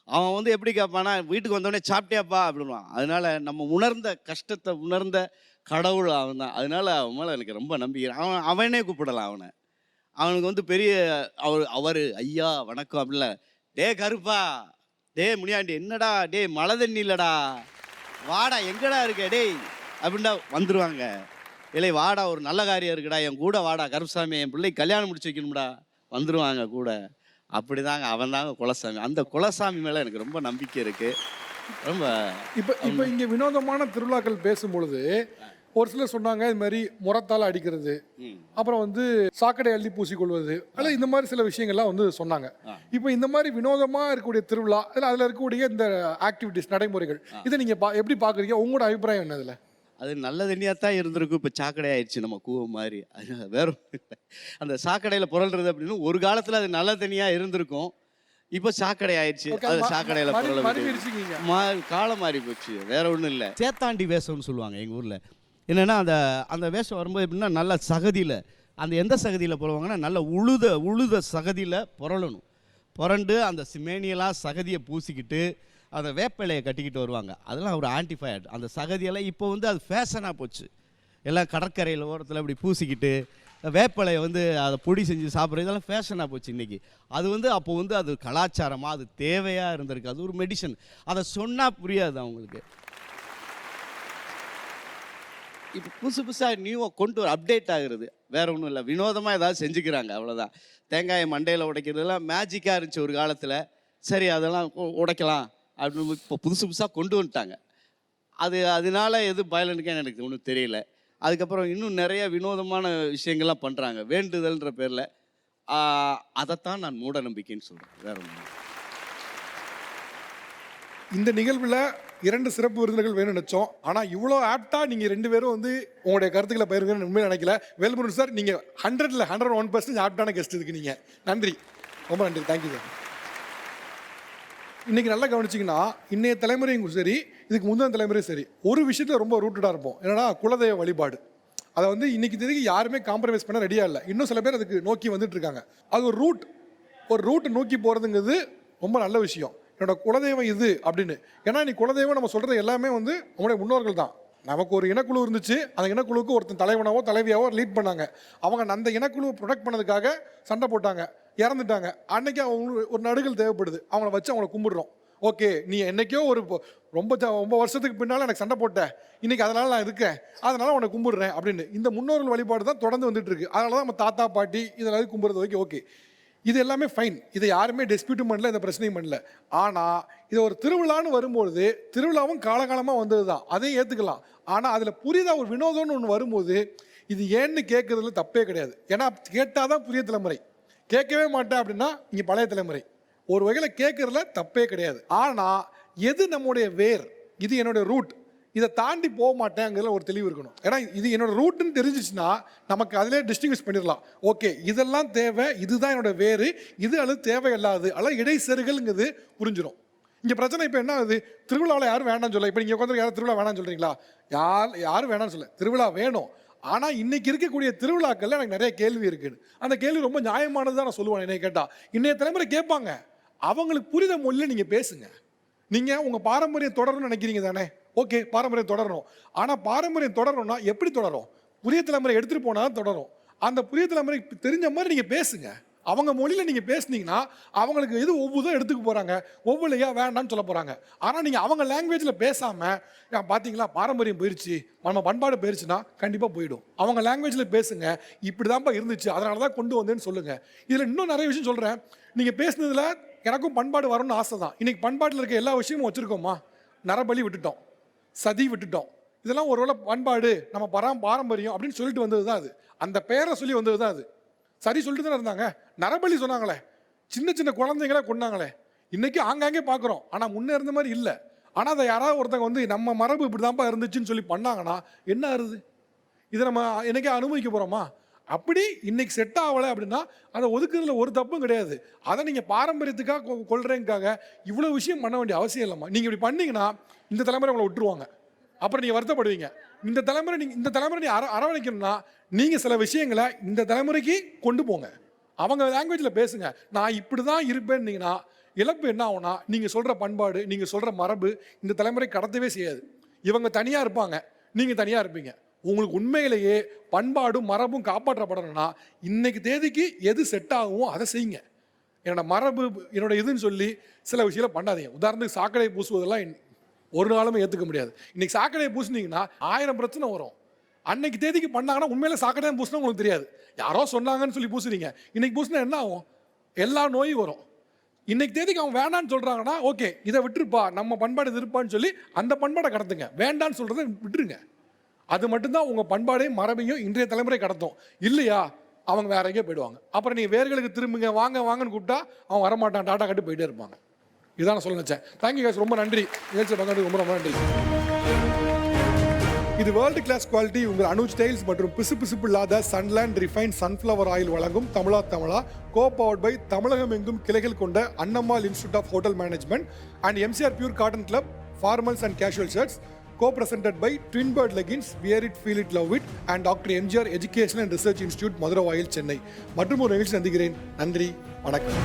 அவன் வந்து எப்படி கேட்பானா, வீட்டுக்கு வந்தோடனே சாப்பிட்டியாப்பா அப்படின்வான். அதனால நம்ம உணர்ந்த கஷ்டத்தை உணர்ந்த கடவுள் அவன் தான். அதனால அவன் மேலே எனக்கு ரொம்ப நம்பிக்கை. அவனே கூப்பிடலாம் அவனை. அவனுக்கு வந்து பெரிய அவர் ஐயா வணக்கம் அப்படின்ல, டே கருப்பா, டே முனியாண்டி, என்னடா டே மழை தண்ணி இல்லடா, வாடா எங்கடா இருக்க டேய் அப்படின்டா வந்துடுவாங்க. இல்லை வாடா ஒரு நல்ல காரியம் இருக்குடா, என் கூட வாடா கருப்பசாமி, என் பிள்ளை கல்யாணம் முடிச்சு வைக்கணும்டா, வந்துடுவாங்க கூட. அப்படிதாங்க அவன் தாங்க குலசாமி. அந்த குலசாமி மேலே எனக்கு ரொம்ப நம்பிக்கை இருக்குது. ரொம்ப இப்போ இங்கே வினோதமான திருவிழாக்கள் பேசும்பொழுது ஒரு சிலர் சொன்னாங்க, இது மாதிரி முறத்தால் அடிக்கிறது, அப்புறம் வந்து சாக்கடை அள்ளி பூசிக்கொள்வது, அல்லது இந்த மாதிரி சில விஷயங்கள்லாம் வந்து சொன்னாங்க. இப்போ இந்த மாதிரி வினோதமாக இருக்கக்கூடிய திருவிழா, அதில் இருக்கக்கூடிய இந்த ஆக்டிவிட்டிஸ் நடைமுறைகள், இதை நீங்கள் எப்படி பார்க்குறீங்க, உங்களோட அபிப்பிராயம் என்ன இதில்? அது நல்ல தண்ணியாக தான் இருந்திருக்கும். இப்போ சாக்கடை ஆயிடுச்சு நம்ம கூவ மாதிரி. அது வேற ஒண்ணும் இல்ல. அந்த சாக்கடையில் புரள்றது அப்படின்னு ஒரு காலத்தில் அது நல்ல தண்ணியாக இருந்திருக்கும். இப்போ சாக்கடை ஆயிடுச்சு. அது சாக்கடையில் புரள காலம் மாறி போச்சு, வேற ஒன்றும் இல்லை. சேத்தாண்டி வேஷம்னு சொல்லுவாங்க எங்கள் ஊரில். என்னென்னா அந்த வேஷம் வரும்போது எப்படின்னா நல்ல சகதியில், அந்த எந்த சகதியில் புரளுவாங்கன்னா நல்ல உழுத சகதியில் புரளணும். புரண்டு அந்த சிமேனியெல்லாம் சகதியை பூசிக்கிட்டு அந்த வேப்பிலையை கட்டிக்கிட்டு வருவாங்க. அதெல்லாம் ஒரு ஆன்டிஃபயர்ட். அந்த சகதியெல்லாம் இப்போ வந்து அது ஃபேஷனாக போச்சு. எல்லாம் கடற்கரையில் ஓரத்தில் இப்படி பூசிக்கிட்டு வேப்பிலையை வந்து அதை பொடி செஞ்சு சாப்பிட்றது இதெல்லாம் ஃபேஷனாக போச்சு இன்றைக்கி. அது வந்து அப்போ வந்து அது கலாச்சாரமாக அது தேவையாக இருந்திருக்கு. அது ஒரு மெடிசன். அதை சொன்னால் புரியாது அவங்களுக்கு. இப்போ புதுசாக நியூவாக கொண்டு வர அப்டேட் ஆகுறது வேற ஒன்றும் இல்லை. வினோதமாக ஏதாவது செஞ்சுக்கிறாங்க, அவ்வளோதான். தேங்காயை மண்டையில் உடைக்கிறதுலாம் மேஜிக்காக இருந்துச்சு ஒரு காலத்தில். சரி அதெல்லாம் உடைக்கலாம் அப்படின்னு இப்போ புதுசாக கொண்டு வந்துட்டாங்க. அதனால எது பயலனுக்குன்னு எனக்கு ஒன்றும் தெரியல. அதுக்கப்புறம் இன்னும் நிறைய வினோதமான விஷயங்கள்லாம் பண்ணுறாங்க வேண்டுதல்ன்ற பேரில். அதைத்தான் நான் மூட நம்பிக்கைன்னு சொல்கிறேன், வேற ஒன்றும். இந்த நிகழ்வில் 2 சிறப்பு விருந்தினர்கள் வேணும்னு நினச்சோம். ஆனால் இவ்வளோ ஆப்டாக நீங்கள் 2 பேரும் வந்து உங்களுடைய கருத்துக்களை பயிருங்கன்னு உண்மையை நினைக்கல. வேல்முருகன் சார், நீங்கள் 100ல் 101% ஆப்டான கெஸ்ட் இதுக்கு நீங்கள். நன்றி, ரொம்ப நன்றி, தேங்க்யூ சார். இன்றைக்கி நல்லா கவனிச்சிங்கன்னா இன்றைய தலைமுறையும் சரி, இதுக்கு முந்தின தலைமுறையும் சரி, ஒரு விஷயத்தில் ரொம்ப ரூட்டடாக இருப்போம். என்னன்னா குலதெய்வ வழிபாடு. அதை வந்து இன்றைக்கி தேதிக்கு யாருமே காம்ப்ரமைஸ் பண்ண ரெடியாக இல்லை. இன்னும் சில பேர் அதுக்கு நோக்கி வந்துட்டு இருக்காங்க. அது ஒரு ரூட்டை நோக்கி போகிறதுங்கிறது ரொம்ப நல்ல விஷயம். என்னோட குலதெய்வம் இது அப்படின்னு. ஏன்னா நீ குலதெய்வம் நம்ம சொல்கிறது எல்லாமே வந்து நம்முடைய முன்னோர்கள் தான். நமக்கு ஒரு இனக்குழு இருந்துச்சு, அந்த இனக்குழுவுக்கு ஒருத்தன் தலைவனாவோ தலைவியாவோ லீட் பண்ணாங்க. அவங்க அந்த இனக்குழுவை ப்ரொடெக்ட் பண்ணதுக்காக சண்டை போட்டாங்க, இறந்துட்டாங்க. அன்னைக்கு அவங்க ஒரு நடுகள் தேவைப்படுது, அவங்கள வச்சு அவங்கள கும்பிடுறோம். ஓகே, நீ என்னைக்கோ ரொம்ப வருஷத்துக்கு பின்னால் எனக்கு சண்டை போட்ட, இன்னைக்கு அதனால நான் இருக்கேன், அதனால உன்னை கும்பிடுறேன் அப்படின்னு. இந்த முன்னோர்கள் வழிபாடு தான் தொடர்ந்து வந்துட்டு இருக்கு. அதனால தான் நம்ம தாத்தா பாட்டி இதெல்லாம் கும்பிடுறது வரைக்கும் ஓகே, இது எல்லாமே ஃபைன். இதை யாருமே டிஸ்பியூட்டும் பண்ணல, இந்த பிரச்சனையும் பண்ணல. ஆனால் இது ஒரு திருவிழான்னு வரும்போது, திருவிழாவும் காலகாலமாக வந்தது தான், அதையும் ஏற்றுக்கலாம். ஆனால் அதில் புரியுதா ஒரு வினோதம்னு ஒன்று வரும்போது இது ஏன்னு கேட்குறதுல தப்பே கிடையாது. ஏன்னா கேட்டால் தான் புதிய தலைமுறை. கேட்கவே மாட்டேன் அப்படின்னா இங்கே பழைய தலைமுறை. ஒரு வகையில் கேட்குறதுல தப்பே கிடையாது. ஆனால் எது நம்முடைய வேர், இது என்னுடைய ரூட், இதை தாண்டி போக மாட்டேங்கிறதுல ஒரு தெளிவு இருக்கணும். ஏன்னா இது என்னோட ரூட்டுன்னு தெரிஞ்சிச்சுன்னா நமக்கு அதிலே டிஸ்டிங்விஷ் பண்ணிடலாம். ஓகே, இதெல்லாம் தேவை, இதுதான் என்னோட வேறு, இது அல்லது தேவையில்லாது அல்ல இடைச்செருகல்ங்கிறது புரிஞ்சிடும். இங்கே பிரச்சனை இப்போ என்ன ஆகுது, திருவிழாவில் யாரும் வேண்டாம்னு சொல்ல. இப்போ நீங்கள் உட்காந்து யாரும் திருவிழா வேணாம்னு சொல்கிறீங்களா? யாரும் வேணாம்னு சொல்ல, திருவிழா வேணும். ஆனால் இன்றைக்கி இருக்கக்கூடிய திருவிழாக்களில் எனக்கு நிறைய கேள்வி இருக்குது. அந்த கேள்வி ரொம்ப நியாயமானது தான் நான் சொல்லுவேன். என்னை கேட்டால் இன்னைய தலைமுறை கேட்பாங்க, அவங்களுக்கு புரித மொழியில் நீங்கள் பேசுங்க. நீங்கள் உங்கள் பாரம்பரியம் தொடரணும்னு நினைக்கிறீங்க தானே, ஓகே, பாரம்பரியம் தொடரணும். ஆனால் பாரம்பரியம் தொடரணும்னா எப்படி தொடரும்? புதிய தலைமுறை எடுத்துகிட்டு போனால் தொடரும். அந்த புதிய தலைமுறை தெரிஞ்ச மாதிரி நீங்கள் பேசுங்க. அவங்க மொழியில் நீங்கள் பேசுனீங்கன்னா அவங்களுக்கு எது ஒவ்வொருதும் எடுத்துக்க போகிறாங்க, ஒவ்வொருலையா வேண்டான்னு சொல்ல போகிறாங்க. ஆனால் நீங்கள் அவங்க லாங்குவேஜில் பேசாமல் பார்த்தீங்களா பாரம்பரியம் போயிடுச்சு, நம்ம பண்பாடு போயிடுச்சுன்னா கண்டிப்பாக போயிடும். அவங்க லாங்குவேஜில் பேசுங்க, இப்படி தான்ப்பா இருந்துச்சு, அதனால தான் கொண்டு வந்தேன்னு சொல்லுங்கள். இதில் இன்னும் நிறைய விஷயம் சொல்கிறேன். நீங்கள் பேசுனதில் எனக்கும் பண்பாடு வரணும்னு ஆசை தான். இன்றைக்கி பண்பாட்டில் இருக்க எல்லா விஷயமும் வச்சுருக்கோமா? நரபலி விட்டுட்டோம், சதி விட்டுட்டோம். இதெல்லாம் ஒருவேளை பண்பாடு நம்ம பாரம்பரியம் அப்படின்னு சொல்லிட்டு வந்தது தான் அது. அந்த பேரை சொல்லி வந்தது தான் அது. சரி சொல்லிட்டு தானே இருந்தாங்க. நரபலி சொன்னாங்களே, சின்ன சின்ன குழந்தைங்களே கொண்டாங்களே, இன்றைக்கி ஆங்காங்கே பார்க்குறோம். ஆனால் முன்னே இருந்த மாதிரி இல்லை. ஆனால் அதை யாராவது ஒருத்தங்க வந்து நம்ம மரபு இப்படி தான்ப்பா இருந்துச்சுன்னு சொல்லி பண்ணாங்கன்னா என்ன ஆகுது? இதை நம்ம என்னைக்கே அனுபவிக்க போகிறோமா? அப்படி இன்னைக்கு செட் ஆகலை அப்படின்னா அதை ஒதுக்குறதுல ஒரு தப்பும் கிடையாது. அதை நீங்கள் பாரம்பரியத்துக்காக கொள்றதுக்காக இவ்வளோ விஷயம் பண்ண வேண்டிய அவசியம் இல்லைம்மா. நீங்கள் இப்படி பண்ணீங்கன்னா இந்த தலைமுறை உங்களை விட்டுருவாங்க, அப்புறம் நீங்கள் வருத்தப்படுவீங்க. இந்த தலைமுறை நீ அரவணைக்கணும்னா நீங்கள் சில விஷயங்களை இந்த தலைமுறைக்கு கொண்டு போங்க. அவங்க லாங்குவேஜில் பேசுங்க. நான் இப்படி தான் இருப்பேன்னீங்கன்னா இழப்பு என்ன ஆகும்னா, நீங்கள் சொல்கிற பண்பாடு, நீங்கள் சொல்கிற மரபு இந்த தலைமுறை கடத்தவே செய்யாது. இவங்க தனியாக இருப்பாங்க, நீங்கள் தனியாக இருப்பீங்க. உங்களுக்கு உண்மையிலேயே பண்பாடும் மரபும் காப்பாற்றப்படணும்னா இன்னைக்கு தேதிக்கு எது செட் ஆகுமோ அதை செய்யுங்க. என்னோட மரபு என்னோட இதுன்னு சொல்லி சில விஷயங்களை பண்ணாதீங்க. உதாரணத்துக்கு சாக்கடை பூசுவதெல்லாம் ஒரு நாளுமே ஏற்றுக்க முடியாது. இன்னைக்கு சாக்கடையை பூசினீங்கன்னா 1000 பிரச்சனை வரும். அன்னைக்கு தேதிக்கு பண்ணாங்கன்னா உண்மையில சாக்கடையை பூசினா உங்களுக்கு தெரியாது, யாரோ சொன்னாங்கன்னு சொல்லி பூசுறீங்க. இன்னைக்கு பூசினா என்ன ஆகும்? எல்லா நோயும் வரும். இன்னைக்கு தேதிக்கு அவங்க வேண்டான்னு சொல்றாங்கன்னா ஓகே, இதை விட்டுருப்பா, நம்ம பண்பாடு இது இருப்பான்னு சொல்லி அந்த பண்பாடை கடத்துங்க. வேண்டான்னு சொல்றதை விட்டுருங்க. அது மட்டும்தான் உங்கள் பண்பாடையும் மரபையும் இன்றைய தலைமுறை கடத்தும். இல்லையா அவங்க வேற எங்கேயோ போயிடுவாங்க. அப்புறம் நீங்கள் வேர்களுக்கு திரும்புங்க, வாங்கன்னு கூப்பிட்டா அவன் வரமாட்டான், டாட்டா கட்டு போயிட்டே இருப்பாங்க. இதான் நான் சொல்ல நினச்சேன். தேங்க்யூ காய்ஸ், ரொம்ப நன்றி. நிகழ்ச்சி பங்காளி ரொம்ப ரொம்ப நன்றி. இது வேர்ல்டு கிளாஸ் குவாலிட்டி உங்கள் அனுஜ் டைல்ஸ் மற்றும் பிசுபிசுப்பு இல்லாத சன்லேண்ட் ரிஃபைன் சன்ஃப்ளவர் ஆயில் வழங்கும் Tamizha Tamizha co powered by தமிழகம் எங்கும் கிளைகள் கொண்ட Annammal institute of hotel management and MCR pure cotton club formals and casual shirts co-presented by Twin Bird Leggings, Wear It, Feel It, Love It and Dr. MGR Education and Research Institute, Madurai வாயில், சென்னை. மற்றும் ஒரு நிகழ்ச்சி சந்திக்கிறேன். நன்றி, வணக்கம்.